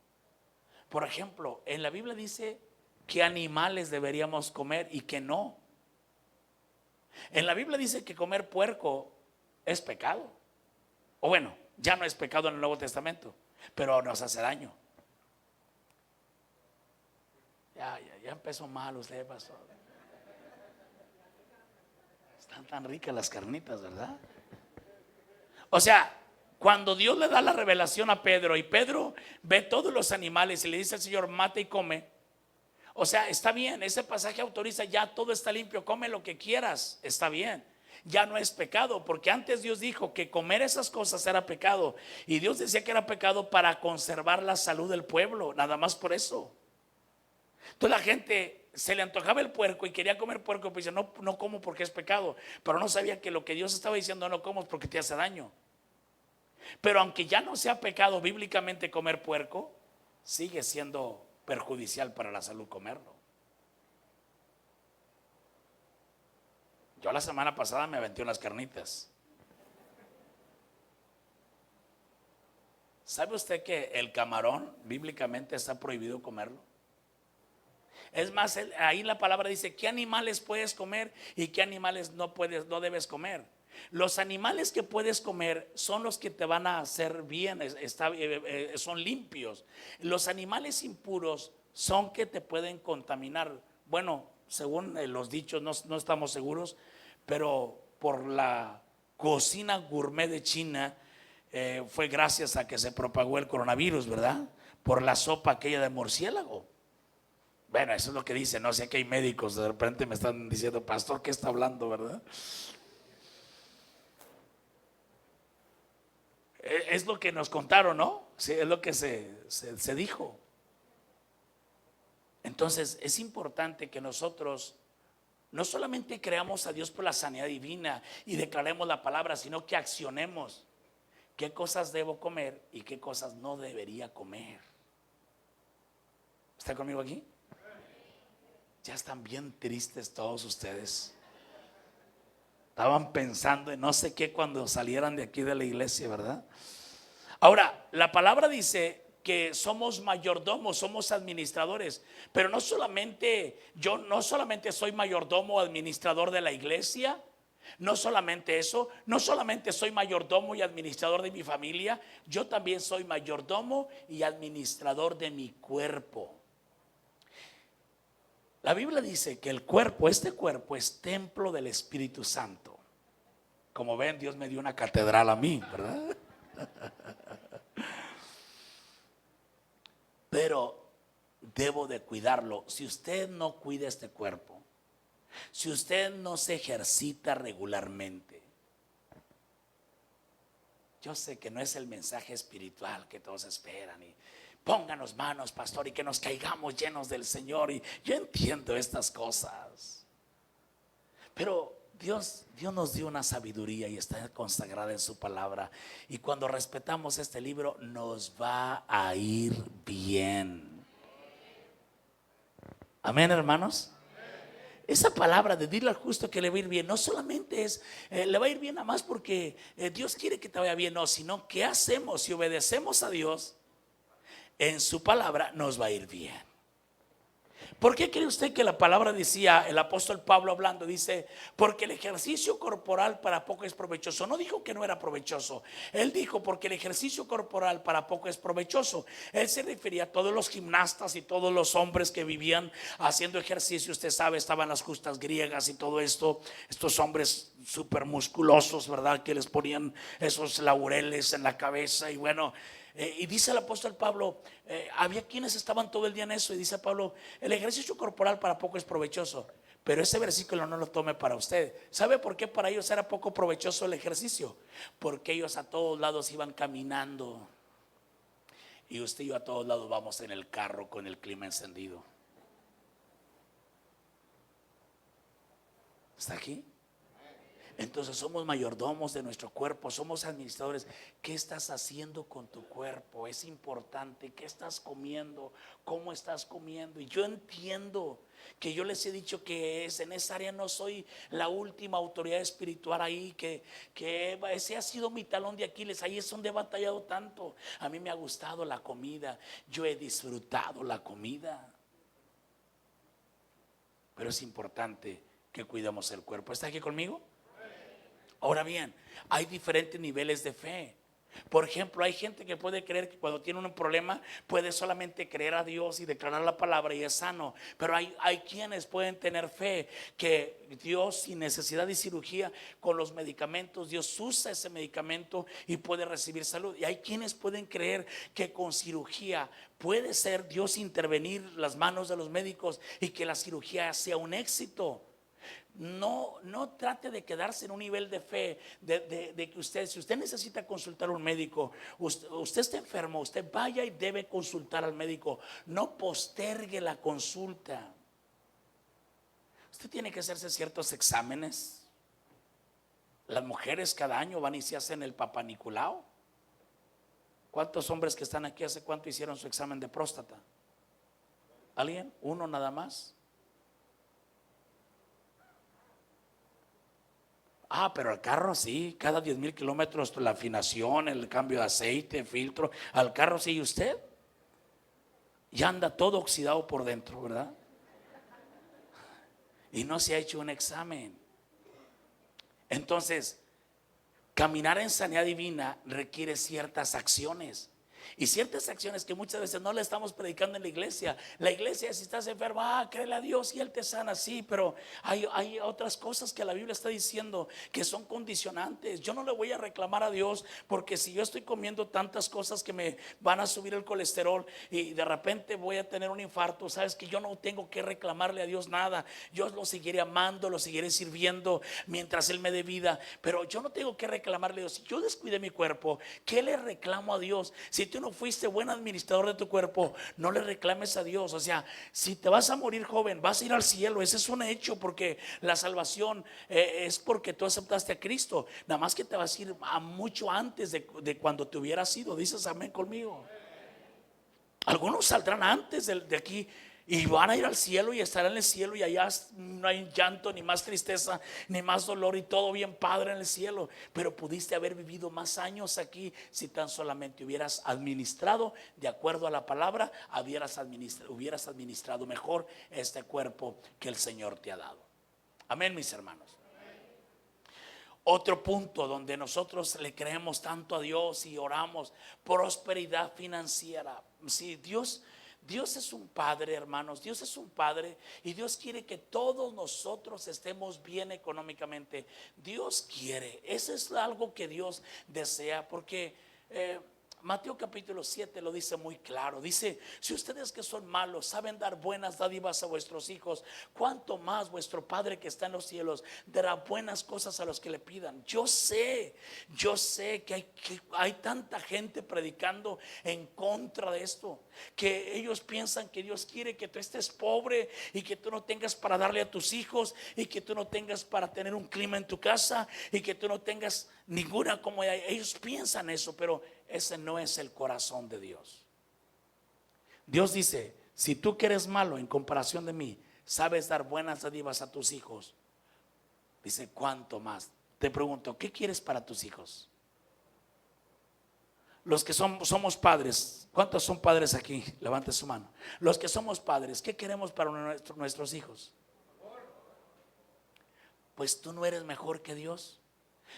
Por ejemplo, en la Biblia dice qué animales deberíamos comer y qué no. En la Biblia dice que comer puerco es pecado. O bueno, ya no es pecado en el Nuevo Testamento, pero nos hace daño. Ya empezó mal usted, pastor. Están tan ricas las carnitas, ¿verdad? O sea, cuando Dios le da la revelación a Pedro y Pedro ve todos los animales y le dice al Señor, mata y come. O sea, está bien, ese pasaje autoriza, ya todo está limpio, come lo que quieras, está bien. Ya no es pecado, porque antes Dios dijo que comer esas cosas era pecado. Y Dios decía que era pecado para conservar la salud del pueblo, nada más por eso. Entonces la gente se le antojaba el puerco y quería comer puerco, pues dice, no como porque es pecado. Pero no sabía que lo que Dios estaba diciendo, no comas porque te hace daño. Pero aunque ya no sea pecado bíblicamente comer puerco, sigue siendo perjudicial para la salud comerlo. Yo la semana pasada me aventé unas carnitas. ¿Sabe usted que el camarón bíblicamente está prohibido comerlo? Es más, ahí la palabra dice qué animales puedes comer y qué animales no debes comer. Los animales que puedes comer son los que te van a hacer bien, son limpios. Los animales impuros son que te pueden contaminar. Bueno, según los dichos, no estamos seguros, pero por la cocina gourmet de China fue gracias a que se propagó el coronavirus, ¿verdad? Por la sopa aquella de murciélago. Bueno, eso es lo que dice, no sé, que hay médicos, de repente me están diciendo, pastor, ¿qué está hablando, verdad? Es lo que nos contaron, ¿no? Sí, es lo que se dijo. Entonces es importante que nosotros no solamente creamos a Dios por la sanidad divina y declaremos la palabra, sino que accionemos qué cosas debo comer y qué cosas no debería comer. ¿Está conmigo aquí? Ya están bien tristes todos ustedes. Estaban pensando en no sé qué cuando salieran de aquí de la iglesia, ¿verdad? Ahora, la palabra dice que somos mayordomos, somos administradores, pero no solamente soy mayordomo o administrador de la iglesia, no solamente eso, no solamente soy mayordomo y administrador de mi familia, yo también soy mayordomo y administrador de mi cuerpo. La Biblia dice que este cuerpo es templo del Espíritu Santo. Como ven, Dios me dio una catedral a mí, ¿verdad? Pero debo de cuidarlo. Si usted no cuida este cuerpo, si usted no se ejercita regularmente, yo sé que no es el mensaje espiritual que todos esperan y pónganos manos, pastor, y que nos caigamos llenos del Señor. Y yo entiendo estas cosas, pero Dios nos dio una sabiduría y está consagrada en su palabra. Y cuando respetamos este libro, nos va a ir bien. Amén, hermanos. Esa palabra de dile al justo que le va a ir bien, no solamente es le va a ir bien nada más porque Dios quiere que te vaya bien, no, sino que hacemos si obedecemos a Dios en su palabra, nos va a ir bien. ¿Por qué cree usted que la palabra decía, el apóstol Pablo hablando, dice, porque el ejercicio corporal para poco es provechoso? No dijo que no era provechoso, él dijo porque el ejercicio corporal para poco es provechoso. Él se refería a todos los gimnastas y todos los hombres que vivían haciendo ejercicio. Usted sabe, estaban las justas griegas y todo esto, estos hombres súper musculosos, ¿verdad? Que les ponían esos laureles en la cabeza y bueno. Y dice el apóstol Pablo, había quienes estaban todo el día en eso. Y dice Pablo, el ejercicio corporal para poco es provechoso, Pero ese versículo no lo tome para usted. ¿Sabe por qué para ellos era poco provechoso el ejercicio? Porque ellos a todos lados iban caminando. Y usted y yo a todos lados vamos en el carro con el clima encendido. ¿Está aquí? Entonces somos mayordomos de nuestro cuerpo, somos administradores. ¿Qué estás haciendo con tu cuerpo? Es importante. ¿Qué estás comiendo? ¿Cómo estás comiendo? Y yo entiendo que yo les he dicho que en esa área no soy la última autoridad espiritual ahí, que ese ha sido mi talón de Aquiles. Ahí es donde he batallado tanto. A mí me ha gustado la comida, yo he disfrutado la comida, pero es importante que cuidemos el cuerpo. ¿Está aquí conmigo? Ahora bien, hay diferentes niveles de fe. Por ejemplo, hay gente que puede creer que cuando tiene un problema puede solamente creer a Dios y declarar la palabra y es sano. Pero hay quienes pueden tener fe que Dios, sin necesidad de cirugía, con los medicamentos, Dios usa ese medicamento y puede recibir salud. Y hay quienes pueden creer que con cirugía puede ser Dios intervenir las manos de los médicos y que la cirugía sea un éxito. No trate de quedarse en un nivel de fe de que usted, si usted necesita consultar a un médico, usted está enfermo, usted vaya y debe consultar al médico. No postergue la consulta. Usted tiene que hacerse ciertos exámenes. Las mujeres cada año van y se hacen el Papá Nicolau. ¿Cuántos hombres que están aquí hace cuánto hicieron su examen de próstata? ¿Alguien? ¿Uno nada más? Pero al carro sí, cada 10,000 kilómetros la afinación, el cambio de aceite, filtro. Al carro sí, ¿y usted? Ya anda todo oxidado por dentro, ¿verdad? Y no se ha hecho un examen. Entonces, caminar en sanidad divina requiere ciertas acciones. Y ciertas acciones que muchas veces no le estamos predicando en la iglesia. La iglesia, si estás enfermo, créele a Dios y Él te sana, sí. Pero hay otras cosas que la Biblia está diciendo que son condicionantes. Yo no le voy a reclamar a Dios porque si yo estoy comiendo tantas cosas que me van a subir el colesterol y de repente voy a tener un infarto, sabes que yo no tengo que reclamarle a Dios nada. Yo lo seguiré amando, lo seguiré sirviendo mientras Él me dé vida. Pero yo no tengo que reclamarle a Dios. Si yo descuidé mi cuerpo, ¿qué le reclamo a Dios? Si tú no fuiste buen administrador de tu cuerpo, no le reclames a Dios. O sea, si te vas a morir joven, vas a ir al cielo, ese es un hecho, porque la salvación es porque tú aceptaste a Cristo. Nada más que te vas a ir a mucho antes de cuando te hubieras ido. Dices amén conmigo. Algunos saldrán antes de aquí y van a ir al cielo y estarán en el cielo, y allá no hay llanto, ni más tristeza, ni más dolor, y todo bien padre en el cielo. Pero pudiste haber vivido más años aquí si tan solamente hubieras administrado de acuerdo a la palabra, hubieras administrado mejor este cuerpo que el Señor te ha dado. Amén, mis hermanos. Otro punto donde nosotros le creemos tanto a Dios y oramos: prosperidad financiera. Si Dios es un padre, hermanos. Dios es un padre y Dios quiere que todos nosotros estemos bien económicamente. Dios quiere, eso es algo que Dios desea, porque Mateo capítulo 7 lo dice muy claro. Dice: si ustedes que son malos saben dar buenas dádivas a vuestros hijos, cuánto más vuestro Padre que está en los cielos dará buenas cosas a los que le pidan. Yo sé que hay tanta gente predicando en contra de esto, que ellos piensan que Dios quiere que tú estés pobre y que tú no tengas para darle a tus hijos, y que tú no tengas para tener un clima en tu casa, y que tú no tengas ninguna comodidad. Ellos piensan eso, pero ese no es el corazón de Dios. Dios dice: si tú que eres malo en comparación de mí sabes dar buenas dádivas a tus hijos, dice, ¿cuánto más? Te pregunto, ¿qué quieres para tus hijos? Los que somos padres, ¿cuántos son padres aquí? Levante su mano. Los que somos padres, ¿qué queremos para nuestros hijos? Pues tú no eres mejor que Dios.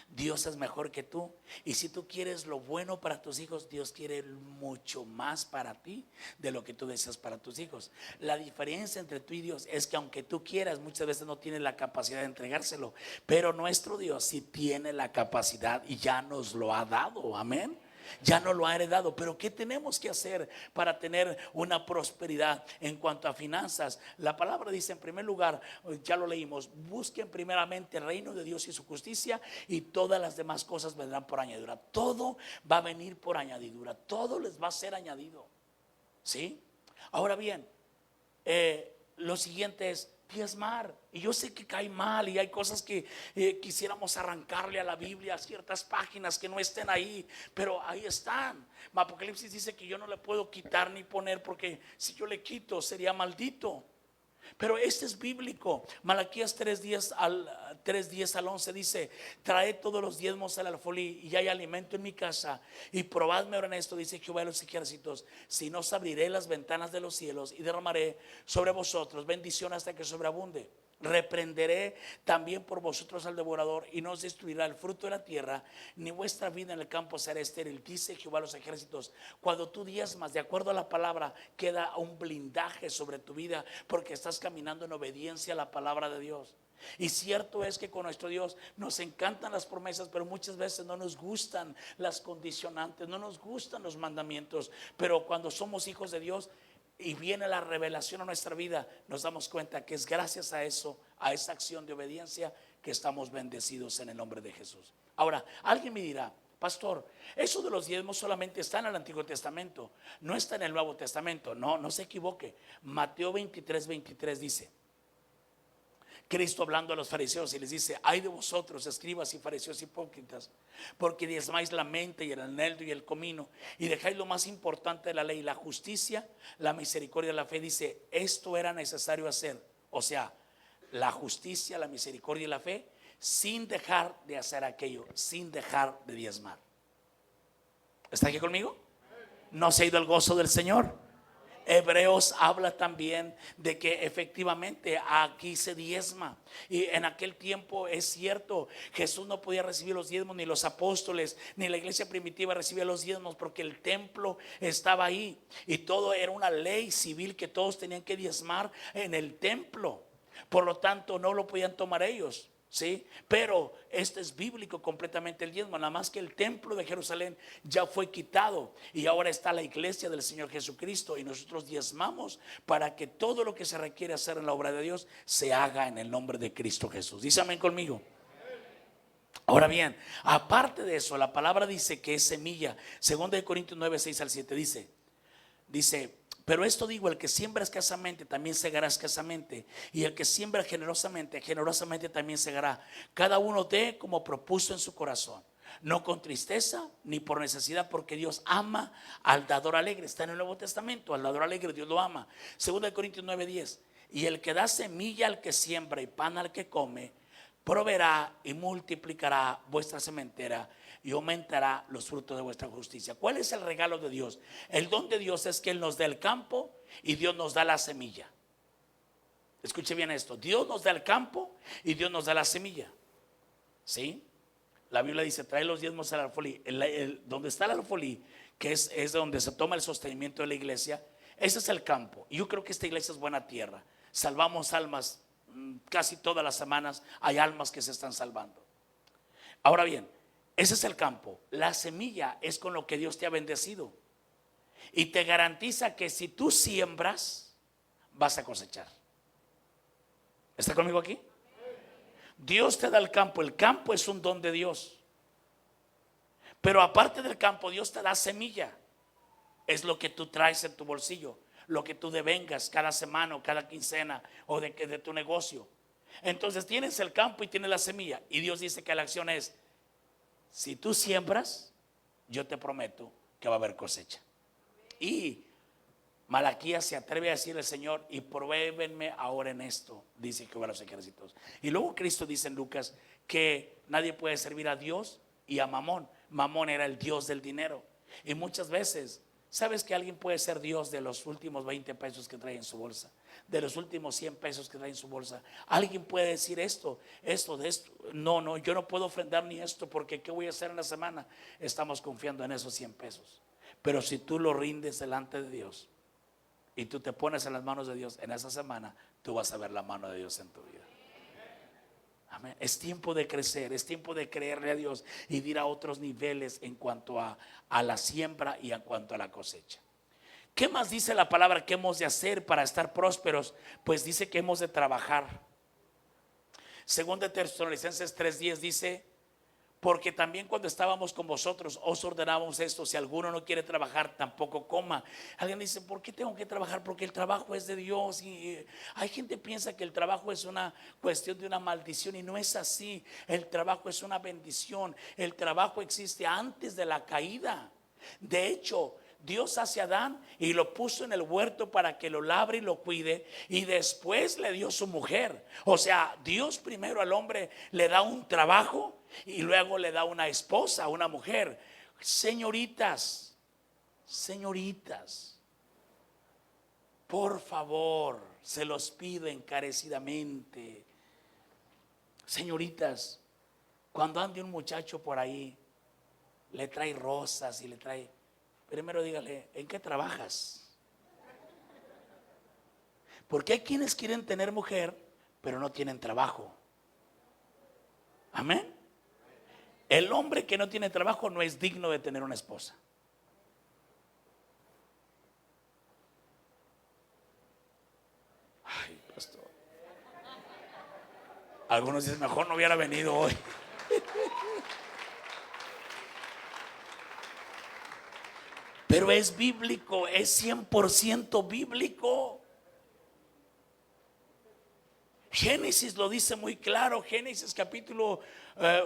Dios es mejor que tú. Y si tú quieres lo bueno para tus hijos, Dios quiere mucho más para ti de lo que tú deseas para tus hijos. La diferencia entre tú y Dios es que aunque tú quieras, muchas veces no tienes la capacidad de entregárselo, pero nuestro Dios sí tiene la capacidad y ya nos lo ha dado. Amén. Ya no lo ha heredado. Pero ¿qué tenemos que hacer para tener una prosperidad en cuanto a finanzas? La palabra dice, en primer lugar, ya lo leímos, busquen primeramente el reino de Dios y su justicia, y todas las demás cosas vendrán por añadidura. Todo va a venir por añadidura, todo les va a ser añadido. ¿Sí? Ahora bien, lo siguiente es diezmar. Y yo sé que cae mal y hay cosas que quisiéramos arrancarle a la Biblia, ciertas páginas que no estén ahí, pero ahí están. Apocalipsis dice que yo no le puedo quitar ni poner, porque si yo le quito sería maldito. Pero este es bíblico. Malaquías 3:10 al 11 dice: traed todos los diezmos al alfolí, y hay alimento en mi casa, y probadme ahora en esto, dice Jehová de los ejércitos, si no os abriré las ventanas de los cielos y derramaré sobre vosotros bendición hasta que sobreabunde. Reprenderé también por vosotros al devorador, y no os destruirá el fruto de la tierra, ni vuestra vida en el campo será estéril, dice Jehová de los ejércitos. Cuando tú diezmas de acuerdo a la palabra, queda un blindaje sobre tu vida, porque estás caminando en obediencia a la palabra de Dios. Y cierto es que con nuestro Dios nos encantan las promesas, pero muchas veces no nos gustan las condicionantes, no nos gustan los mandamientos. Pero cuando somos hijos de Dios y viene la revelación a nuestra vida, nos damos cuenta que es gracias a eso, a esa acción de obediencia, que estamos bendecidos en el nombre de Jesús. Ahora, alguien me dirá: pastor, eso de los diezmos solamente está en el Antiguo Testamento, no está en el Nuevo Testamento. No, no se equivoque. Mateo 23:23 dice, Cristo hablando a los fariseos, y les dice: ay de vosotros, escribas y fariseos hipócritas, porque diezmáis la menta y el eneldo y el comino, y dejáis lo más importante de la ley, la justicia, la misericordia y la fe. Dice, esto era necesario hacer, o sea, la justicia, la misericordia y la fe, sin dejar de hacer aquello, sin dejar de diezmar. ¿Está aquí conmigo? ¿No se ha ido el gozo del Señor? Hebreos habla también de que efectivamente aquí se diezma. Y en aquel tiempo es cierto, Jesús no podía recibir los diezmos, ni los apóstoles, ni la iglesia primitiva recibía los diezmos, porque el templo estaba ahí y todo era una ley civil que todos tenían que diezmar en el templo. Por lo tanto no lo podían tomar ellos, ¿sí? Pero este es bíblico completamente el diezmo, nada más que el templo de Jerusalén ya fue quitado y ahora está la iglesia del Señor Jesucristo, y nosotros diezmamos para que todo lo que se requiere hacer en la obra de Dios se haga en el nombre de Cristo Jesús. Dice amén conmigo. Ahora bien, aparte de eso, la palabra dice que es semilla. 2 Corintios 9:6 al 7 dice: pero esto digo, el que siembra escasamente también segará escasamente, y el que siembra generosamente, generosamente también segará. Cada uno dé como propuso en su corazón, no con tristeza ni por necesidad, porque Dios ama al dador alegre. Está en el Nuevo Testamento, al dador alegre Dios lo ama. 2 Corintios 9:10, y el que da semilla al que siembra y pan al que come, proveerá y multiplicará vuestra sementera y aumentará los frutos de vuestra justicia. ¿Cuál es el regalo de Dios? El don de Dios es que Él nos da el campo y Dios nos da la semilla. Escuche bien esto: Dios nos da el campo y Dios nos da la semilla. ¿Sí? La Biblia dice: trae los diezmos al alfolí. Donde está el alfolí, que es donde se toma el sostenimiento de la iglesia, ese es el campo. Y yo creo que esta iglesia es buena tierra. Salvamos almas casi todas las semanas, hay almas que se están salvando. Ahora bien, ese es el campo. La semilla es con lo que Dios te ha bendecido, y te garantiza que si tú siembras, vas a cosechar. ¿Está conmigo aquí? Dios te da el campo. El campo es un don de Dios, pero aparte del campo, Dios te da semilla. Es lo que tú traes en tu bolsillo, lo que tú devengas cada semana o cada quincena, o de tu negocio. Entonces tienes el campo y tienes la semilla, y Dios dice que la acción es: si tú siembras, yo te prometo que va a haber cosecha. Y Malaquías se atreve a decirle al Señor: y pruébenme ahora en esto, dice Jehová de los ejércitos. Y luego Cristo dice en Lucas que nadie puede servir a Dios y a Mamón. Mamón era el dios del dinero. Y muchas veces, ¿sabes que alguien puede ser Dios de los últimos 20 pesos que trae en su bolsa? De los últimos 100 pesos que trae en su bolsa. Alguien puede decir esto. No, yo no puedo ofrendar ni esto, porque ¿qué voy a hacer en la semana? Estamos confiando en esos 100 pesos. Pero si tú lo rindes delante de Dios y tú te pones en las manos de Dios en esa semana, tú vas a ver la mano de Dios en tu vida. Amén. Es tiempo de crecer, es tiempo de creerle a Dios y de ir a otros niveles en cuanto a la siembra y en cuanto a la cosecha. ¿Qué más dice la palabra que hemos de hacer para estar prósperos? Pues dice que hemos de trabajar. Según de Tesalonicenses 3:10 dice: porque también cuando estábamos con vosotros os ordenábamos esto: si alguno no quiere trabajar, tampoco coma. Alguien dice: ¿por qué tengo que trabajar? Porque el trabajo es de Dios. Y hay gente que piensa que el trabajo es una cuestión de una maldición, y no es así. El trabajo es una bendición. El trabajo existe antes de la caída. De hecho, Dios hace a Adán y lo puso en el huerto para que lo labre y lo cuide, y después le dio su mujer. O sea, Dios primero al hombre le da un trabajo y luego le da una esposa, una mujer. Señoritas, señoritas, por favor, se los pido encarecidamente. Señoritas, cuando ande un muchacho por ahí, le trae rosas y le trae, primero dígale: ¿en qué trabajas? Porque hay quienes quieren tener mujer, pero no tienen trabajo. Amén. El hombre que no tiene trabajo no es digno de tener una esposa. Ay, pastor. Algunos dicen: mejor no hubiera venido hoy. Pero es bíblico, es 100% bíblico. Génesis lo dice muy claro, Génesis capítulo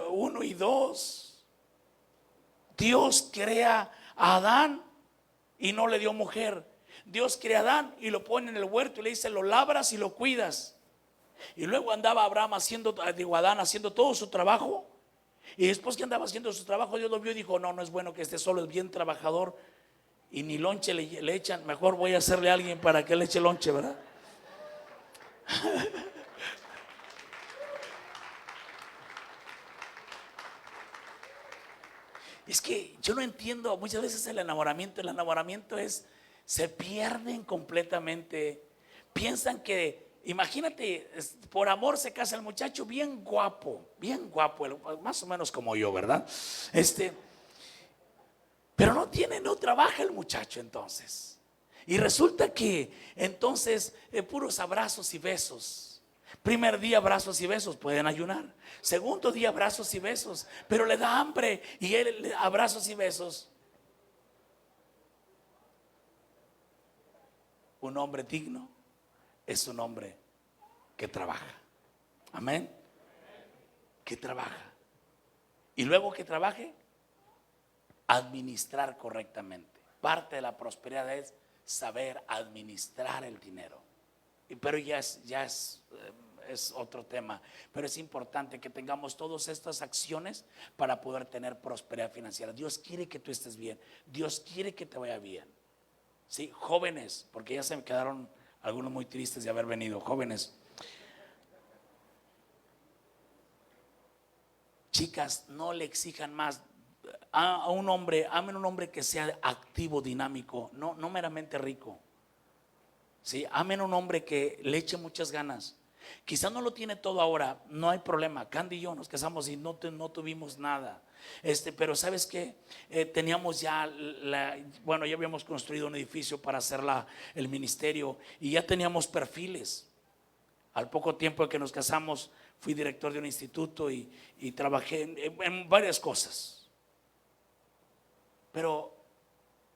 1 y 2. Dios crea a Adán y no le dio mujer. Dios crea a Adán y lo pone en el huerto y le dice: lo labras y lo cuidas. Y luego andaba Adán haciendo todo su trabajo. Y después que andaba haciendo su trabajo, Dios lo vio y dijo: no, no es bueno que esté solo, es bien trabajador. Y ni lonche le echan, mejor voy a hacerle a alguien para que le eche lonche, ¿verdad? Es que yo no entiendo muchas veces el enamoramiento se pierden completamente. Piensan que, imagínate, por amor se casa el muchacho bien guapo, más o menos como yo, ¿verdad? Pero no trabaja el muchacho entonces. Y resulta que entonces puros abrazos y besos. Primer día abrazos y besos, pueden ayunar. Segundo día abrazos y besos, pero le da hambre y él abrazos y besos. Un hombre digno es un hombre que trabaja. Amén. Que trabaja. Y luego que trabaje, administrar correctamente. Parte de la prosperidad es saber administrar el dinero. Pero ya es otro tema. Pero es importante que tengamos todas estas acciones para poder tener prosperidad financiera. Dios quiere que tú estés bien. Dios quiere que te vaya bien. Sí, jóvenes, porque ya se me quedaron algunos muy tristes de haber venido. Jóvenes, chicas, no le exijan más a un hombre. Amen un hombre que sea activo, dinámico, no meramente rico. Sí, amen un hombre que le eche muchas ganas. Quizás no lo tiene todo ahora, no hay problema. Candy y yo nos casamos y no tuvimos nada. Pero ¿sabes qué? Teníamos ya ya habíamos construido un edificio para hacer el ministerio y ya teníamos perfiles. Al poco tiempo de que nos casamos, fui director de un instituto y trabajé en varias cosas. Pero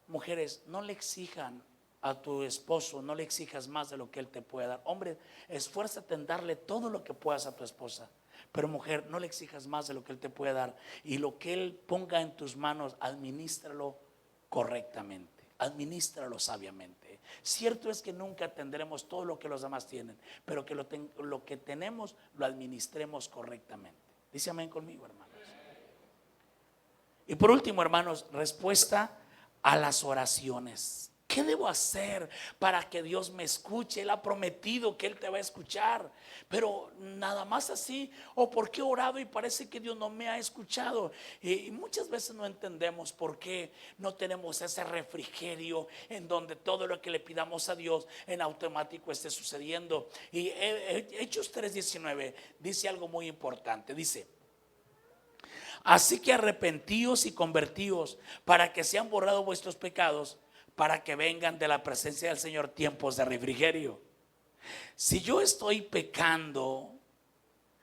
mujeres, no le exijan a tu esposo, no le exijas más de lo que él te puede dar. Hombre, esfuérzate en darle todo lo que puedas a tu esposa. Pero mujer, no le exijas más de lo que él te puede dar. Y lo que él ponga en tus manos, administralo correctamente, administralo sabiamente. Cierto es que nunca tendremos todo lo que los demás tienen, pero que lo que tenemos lo administremos correctamente. Dice amén conmigo, hermanos. Y por último, hermanos, respuesta a las oraciones. ¿Qué debo hacer para que Dios me escuche? Él ha prometido que Él te va a escuchar, pero nada más así. ¿O por qué he orado y parece que Dios no me ha escuchado? Y muchas veces no entendemos por qué no tenemos ese refrigerio en donde todo lo que le pidamos a Dios en automático esté sucediendo. Y Hechos 3:19 dice algo muy importante. Dice: así que arrepentíos y convertíos para que sean borrados vuestros pecados, para que vengan de la presencia del Señor tiempos de refrigerio. Si yo estoy pecando,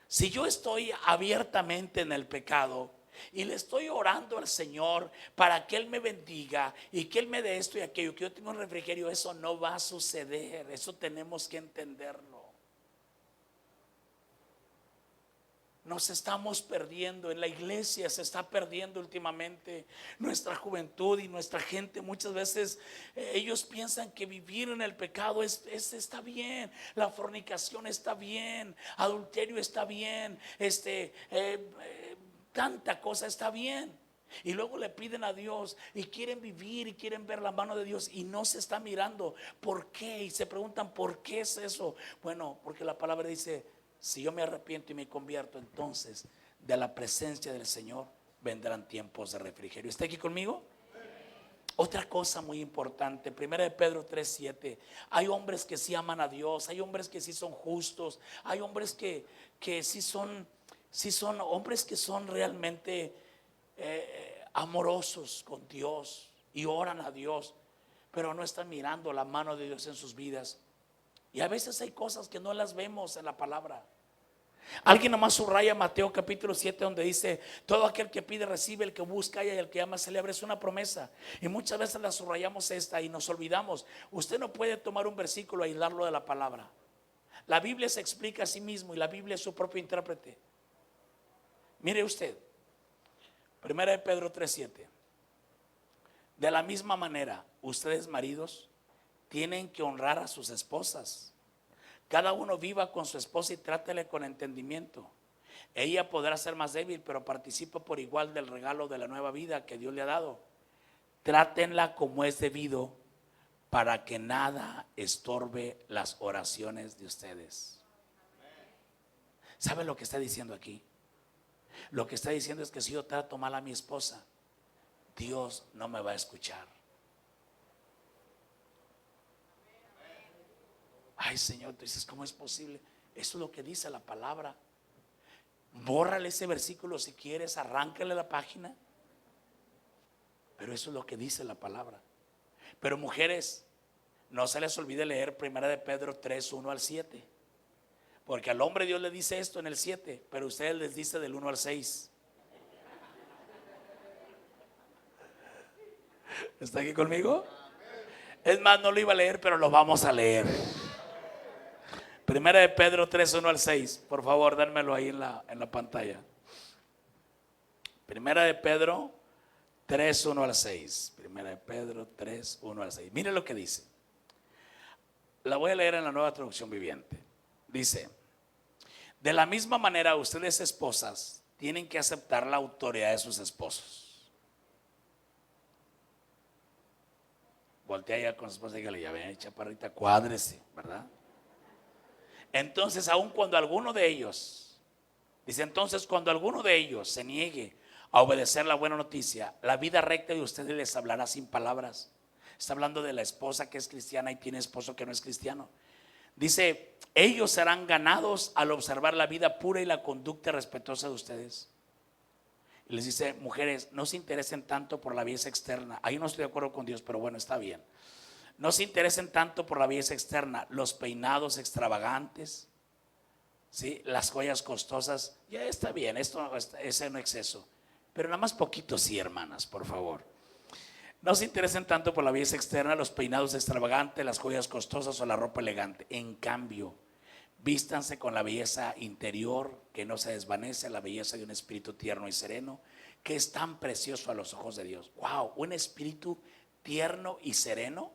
si yo estoy abiertamente en el pecado y le estoy orando al Señor para que Él me bendiga y que Él me dé esto y aquello, que yo tenga un refrigerio, eso no va a suceder. Eso tenemos que entenderlo. Nos estamos perdiendo, en la iglesia se está perdiendo últimamente. Nuestra juventud y nuestra gente muchas veces ellos piensan que vivir en el pecado está bien. La fornicación está bien, adulterio está bien, tanta cosa está bien. Y luego le piden a Dios y quieren vivir y quieren ver la mano de Dios y no se está mirando. ¿Por qué? Y se preguntan, ¿por qué es eso? Bueno, porque la palabra dice: si yo me arrepiento y me convierto, entonces de la presencia del Señor vendrán tiempos de refrigerio. ¿Está aquí conmigo? Otra cosa muy importante, 1 de Pedro 3:7. Hay hombres que sí aman a Dios, hay hombres que sí son justos, hay hombres que sí son hombres que son realmente amorosos con Dios y oran a Dios, pero no están mirando la mano de Dios en sus vidas. Y a veces hay cosas que no las vemos en la palabra. Alguien nomás subraya Mateo capítulo 7, donde dice: todo aquel que pide recibe, el que busca halla y el que llama se le abre. Es una promesa. Y muchas veces la subrayamos esta y nos olvidamos. Usted no puede tomar un versículo y aislarlo de la palabra. La Biblia se explica a sí mismo y la Biblia es su propio intérprete. Mire usted, 1 de Pedro 3:7. De la misma manera, ustedes maridos tienen que honrar a sus esposas. Cada uno viva con su esposa y trátele con entendimiento. Ella podrá ser más débil, pero participa por igual del regalo de la nueva vida que Dios le ha dado. Trátenla como es debido, para que nada estorbe las oraciones de ustedes. ¿Sabe lo que está diciendo aquí? Lo que está diciendo es que si yo trato mal a mi esposa, Dios no me va a escuchar. Ay, Señor, tú dices, ¿cómo es posible? Eso es lo que dice la palabra. Bórrale ese versículo si quieres, arráncale la página. Pero eso es lo que dice la palabra. Pero mujeres, no se les olvide leer 1 de Pedro 3:1-7. Porque al hombre Dios le dice esto en el 7, pero ustedes les dice del 1 al 6. ¿Está aquí conmigo? Es más, no lo iba a leer, pero lo vamos a leer. 1 de Pedro 3:1-6. Por favor, dármelo ahí en la pantalla. 1 de Pedro 3:1-6. 1 de Pedro 3:1-6. Mire lo que dice. La voy a leer en la Nueva Traducción Viviente. Dice: de la misma manera, ustedes esposas tienen que aceptar la autoridad de sus esposos. Voltea ya con su esposa y dígale: ya ven, chaparrita, cuádrese, ¿verdad? Entonces, aun cuando alguno de ellos, dice, entonces cuando alguno de ellos se niegue a obedecer la buena noticia, la vida recta de ustedes les hablará sin palabras. Está hablando de la esposa que es cristiana y tiene esposo que no es cristiano. Dice: ellos serán ganados al observar la vida pura y la conducta respetuosa de ustedes. Y les dice: mujeres, no se interesen tanto por la belleza externa. Ahí no estoy de acuerdo con Dios, pero bueno, está bien. No se interesen tanto por la belleza externa, los peinados extravagantes, ¿sí? Las joyas costosas. Ya está bien, esto es en exceso, pero nada más poquito sí, hermanas, por favor. No se interesen tanto por la belleza externa, los peinados extravagantes, las joyas costosas o la ropa elegante. En cambio, vístanse con la belleza interior que no se desvanece, la belleza de un espíritu tierno y sereno, que es tan precioso a los ojos de Dios. Wow, un espíritu tierno y sereno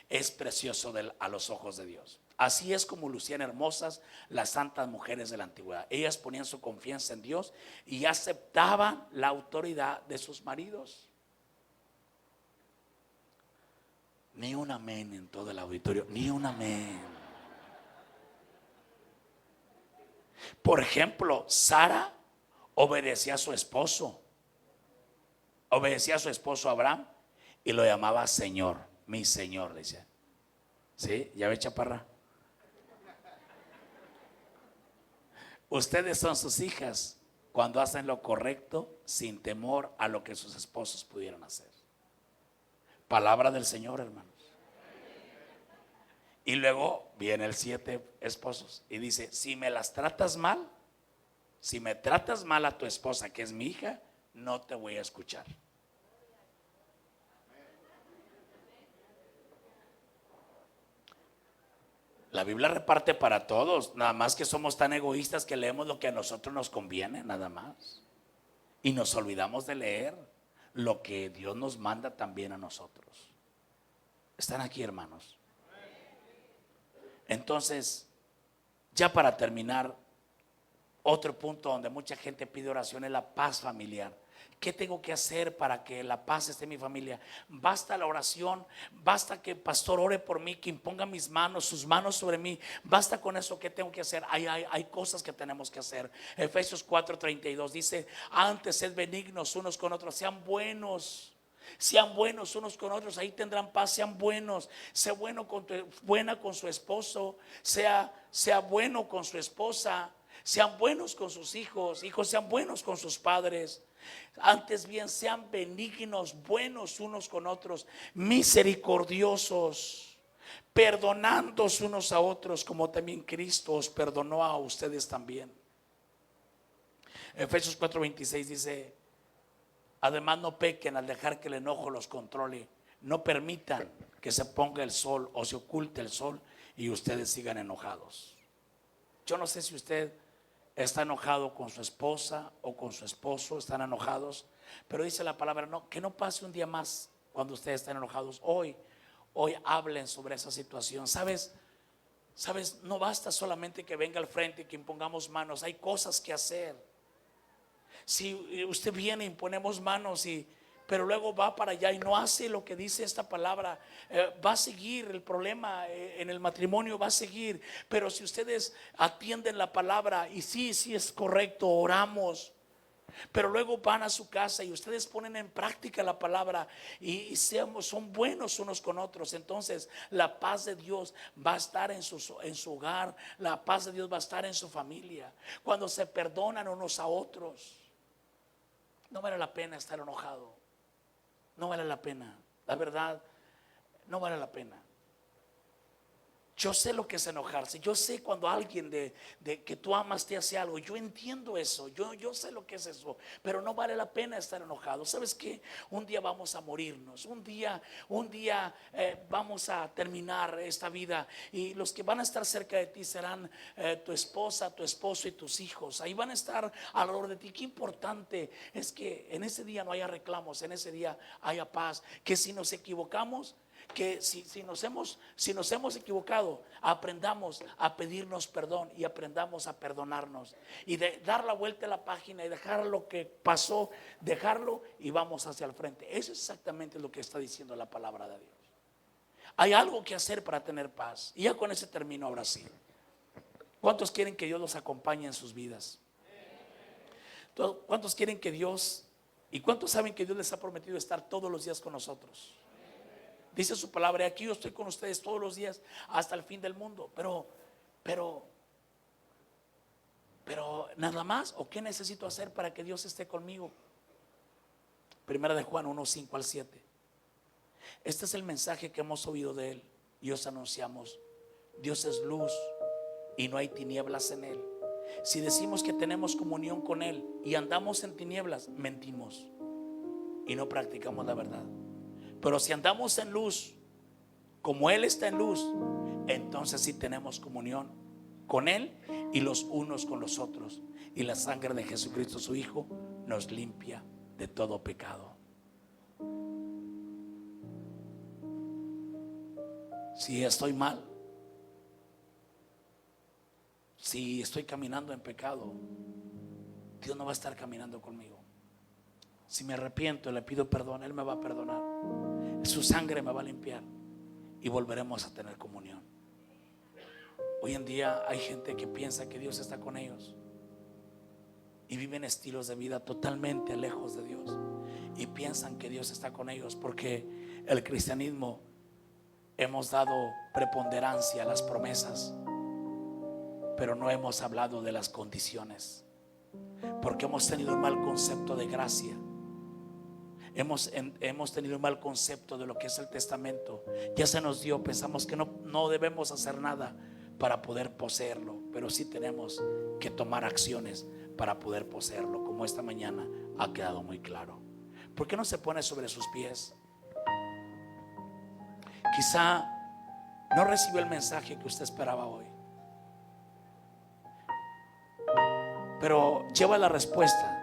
es precioso a los ojos de Dios. Así es como lucían hermosas las santas mujeres de la antigüedad. Ellas ponían su confianza en Dios y aceptaban la autoridad de sus maridos. Ni un amén en todo el auditorio, ni un amén. Por ejemplo, Sara obedecía a su esposo. Obedecía a su esposo Abraham y lo llamaba Señor, mi Señor, decía. ¿Sí? ¿Ya ve, chaparra? Ustedes son sus hijas cuando hacen lo correcto sin temor a lo que sus esposos pudieran hacer. Palabra del Señor, hermanos. Y luego viene el 7 esposos y dice: si me las tratas mal, si me tratas mal a tu esposa, que es mi hija, no te voy a escuchar. La Biblia reparte para todos, nada más que somos tan egoístas que leemos lo que a nosotros nos conviene, nada más. Y nos olvidamos de leer lo que Dios nos manda también a nosotros. ¿Están aquí, hermanos? Entonces, ya para terminar, otro punto donde mucha gente pide oración es la paz familiar. ¿Qué tengo que hacer para que la paz esté en mi familia? Basta la oración, basta que el pastor ore por mí, que imponga sus manos sobre mí. Basta con eso. ¿Qué tengo que hacer? Hay cosas que tenemos que hacer. Efesios 4:32 dice: antes sed benignos unos con otros, sean buenos unos con otros, ahí tendrán paz. Sean buenos, sea buena con su esposo, sea bueno con su esposa, sean buenos con sus hijos sean buenos con sus padres. Antes bien, sean benignos, buenos unos con otros, misericordiosos, perdonándoos unos a otros, como también Cristo os perdonó a ustedes también. Efesios 4:26 dice: además no pequen al dejar que el enojo los controle. No permitan que se ponga el sol o se oculte el sol y ustedes sigan enojados. Yo no sé si usted está enojado con su esposa o con su esposo, están enojados, pero dice la palabra, no, que no pase un día más cuando ustedes estén enojados. Hoy hablen sobre esa situación. ¿Sabes? No basta solamente que venga al frente y que impongamos manos, hay cosas que hacer. Si usted viene y ponemos manos pero luego va para allá y no hace lo que dice esta palabra, va a seguir el problema en el matrimonio, va a seguir. Pero si ustedes atienden la palabra y sí es correcto, oramos, pero luego van a su casa y ustedes ponen en práctica la palabra y son buenos unos con otros, entonces la paz de Dios va a estar en su hogar, la paz de Dios va a estar en su familia. Cuando se perdonan unos a otros, no vale la pena estar enojado. No vale la pena, la verdad, no vale la pena. Yo sé lo que es enojarse. Yo sé cuando alguien de que tú amas te hace algo. Yo entiendo eso. Yo sé lo que es eso. Pero no vale la pena estar enojado. ¿Sabes qué? Un día vamos a morirnos. Un día vamos a terminar esta vida. Y los que van a estar cerca de ti serán tu esposa, tu esposo y tus hijos. Ahí van a estar alrededor de ti. Qué importante es que en ese día no haya reclamos. En ese día haya paz. Que si nos equivocamos, que si nos hemos equivocado, aprendamos a pedirnos perdón y aprendamos a perdonarnos y de dar la vuelta a la página y dejar lo que pasó, dejarlo y vamos hacia el frente. Eso es exactamente lo que está diciendo la palabra de Dios. Hay algo que hacer para tener paz. Y ya con ese termino ahora sí. ¿Cuántos quieren que Dios los acompañe en sus vidas? ¿Cuántos quieren que Dios, y cuántos saben que Dios les ha prometido estar todos los días con nosotros? Dice su palabra: aquí yo estoy con ustedes todos los días hasta el fin del mundo. Pero nada más, ¿o qué necesito hacer para que Dios esté conmigo? Primera de Juan 1:5-7. Este es el mensaje que hemos oído de Él y os anunciamos: Dios es luz y no hay tinieblas en Él. Si decimos que tenemos comunión con Él y andamos en tinieblas, mentimos y no practicamos la verdad. Pero si andamos en luz, como Él está en luz, entonces sí tenemos comunión con Él y los unos con los otros. Y la sangre de Jesucristo, su Hijo, nos limpia de todo pecado. Si estoy mal, si estoy caminando en pecado, Dios no va a estar caminando conmigo. Si me arrepiento y le pido perdón, Él me va a perdonar. Su sangre me va a limpiar. y volveremos a tener comunión. Hoy en día hay gente que piensa que Dios está con ellos y viven estilos de vida totalmente lejos de Dios y piensan que Dios está con ellos, porque el cristianismo hemos dado preponderancia a las promesas, pero no hemos hablado de las condiciones, porque hemos tenido un mal concepto de gracia. Hemos tenido un mal concepto de lo que es el testamento. Ya se nos dio, pensamos que no debemos hacer nada para poder poseerlo, pero sí tenemos que tomar acciones para poder poseerlo, como esta mañana ha quedado muy claro. ¿Por qué no se pone sobre sus pies? Quizá no recibió el mensaje que usted esperaba hoy, pero lleva la respuesta.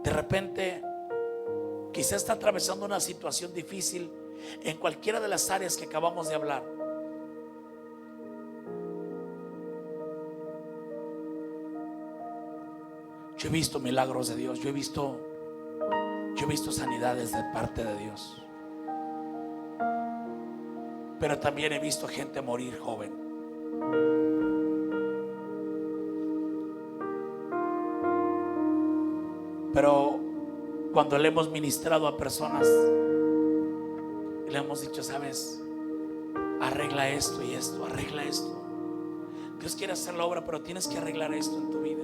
De repente quizá está atravesando una situación difícil en cualquiera de las áreas que acabamos de hablar. Yo he visto milagros de Dios, yo he visto sanidades de parte de Dios, pero también he visto gente morir joven. Pero cuando le hemos ministrado a personas y le hemos dicho, sabes, arregla esto y esto, arregla esto. Dios quiere hacer la obra, pero tienes que arreglar esto en tu vida.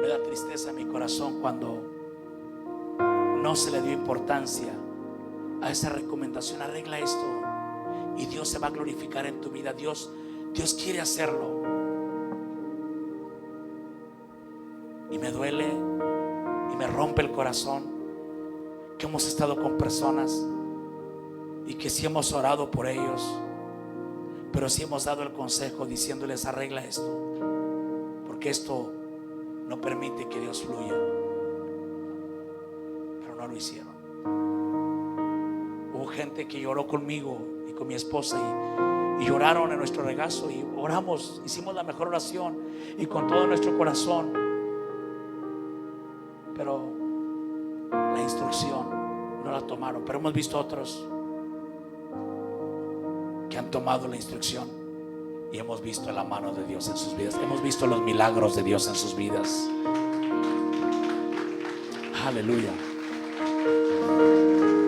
Me da tristeza en mi corazón cuando no se le dio importancia a esa recomendación. Arregla esto y Dios se va a glorificar en tu vida. Dios quiere hacerlo. Y me duele y me rompe el corazón que hemos estado con personas y que sí hemos orado por ellos, pero sí hemos dado el consejo diciéndoles, arregla esto, porque esto no permite que Dios fluya. Pero no lo hicieron. Hubo gente que lloró conmigo y con mi esposa y lloraron en nuestro regazo y oramos, hicimos la mejor oración y con todo nuestro corazón. Pero la instrucción no la tomaron. Pero hemos visto otros que han tomado la instrucción y hemos visto la mano de Dios en sus vidas. Hemos visto los milagros de Dios en sus vidas. Aleluya.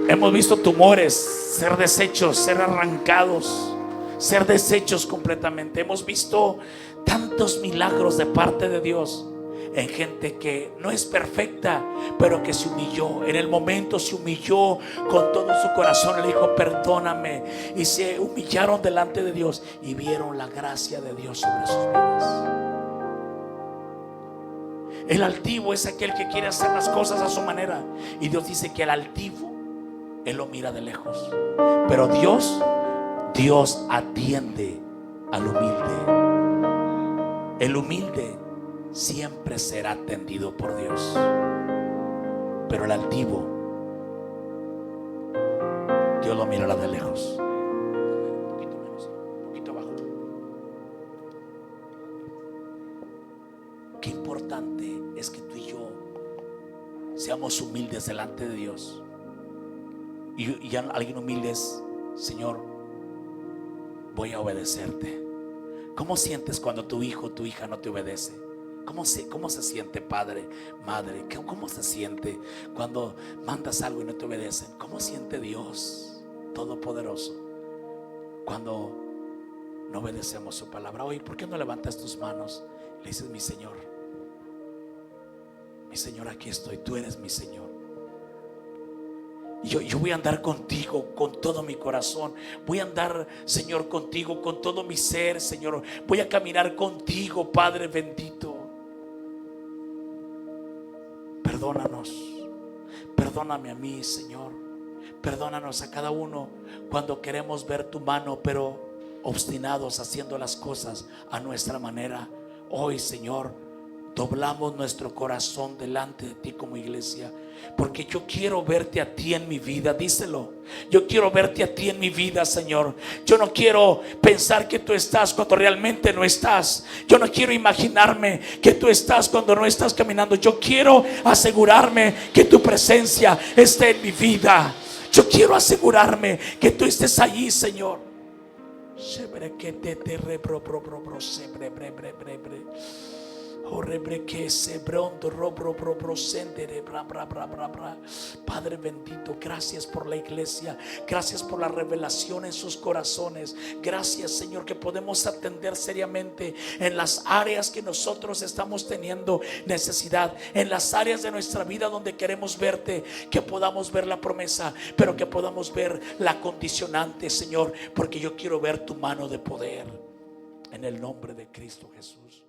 Hemos visto tumores ser deshechos, ser arrancados, ser deshechos completamente. Hemos visto tantos milagros de parte de Dios en gente que no es perfecta, pero que se humilló. En el momento se humilló con todo su corazón. Le dijo, perdóname. Y se humillaron delante de Dios y vieron la gracia de Dios sobre sus vidas. El altivo es aquel que quiere hacer las cosas a su manera, y Dios dice que el altivo Él lo mira de lejos. Pero Dios atiende al humilde. El humilde siempre será atendido por Dios, pero el altivo Dios lo mirará de lejos. Un poquito menos, un poquito abajo. Qué importante es que tú y yo seamos humildes delante de Dios. Y alguien humilde es, Señor, voy a obedecerte. ¿Cómo sientes cuando tu hijo o tu hija no te obedece? ¿Cómo se siente, padre, madre? ¿Cómo se siente cuando mandas algo y no te obedecen? ¿Cómo siente Dios Todopoderoso cuando no obedecemos su palabra? Hoy, ¿por qué no levantas tus manos? Le dices, mi Señor, aquí estoy, tú eres mi Señor. Yo voy a andar contigo con todo mi corazón. Voy a andar, Señor, contigo con todo mi ser, Señor. Voy a caminar contigo, Padre bendito. Perdónanos, perdóname a mí, Señor. Perdónanos a cada uno cuando queremos ver tu mano, pero obstinados haciendo las cosas a nuestra manera. Hoy, Señor, doblamos nuestro corazón delante de ti como iglesia, porque yo quiero verte a ti en mi vida. Díselo: yo quiero verte a ti en mi vida, Señor. Yo no quiero pensar que tú estás cuando realmente no estás. Yo no quiero imaginarme que tú estás cuando no estás caminando. Yo quiero asegurarme que tu presencia esté en mi vida. Yo quiero asegurarme que tú estés allí, Señor. Padre bendito, gracias por la iglesia. Gracias por la revelación en sus corazones. Gracias, Señor, que podemos atender seriamente en las áreas que nosotros estamos teniendo necesidad, en las áreas de nuestra vida donde queremos verte. Que podamos ver la promesa, pero que podamos ver la condicionante, Señor, porque yo quiero ver tu mano de poder, en el nombre de Cristo Jesús.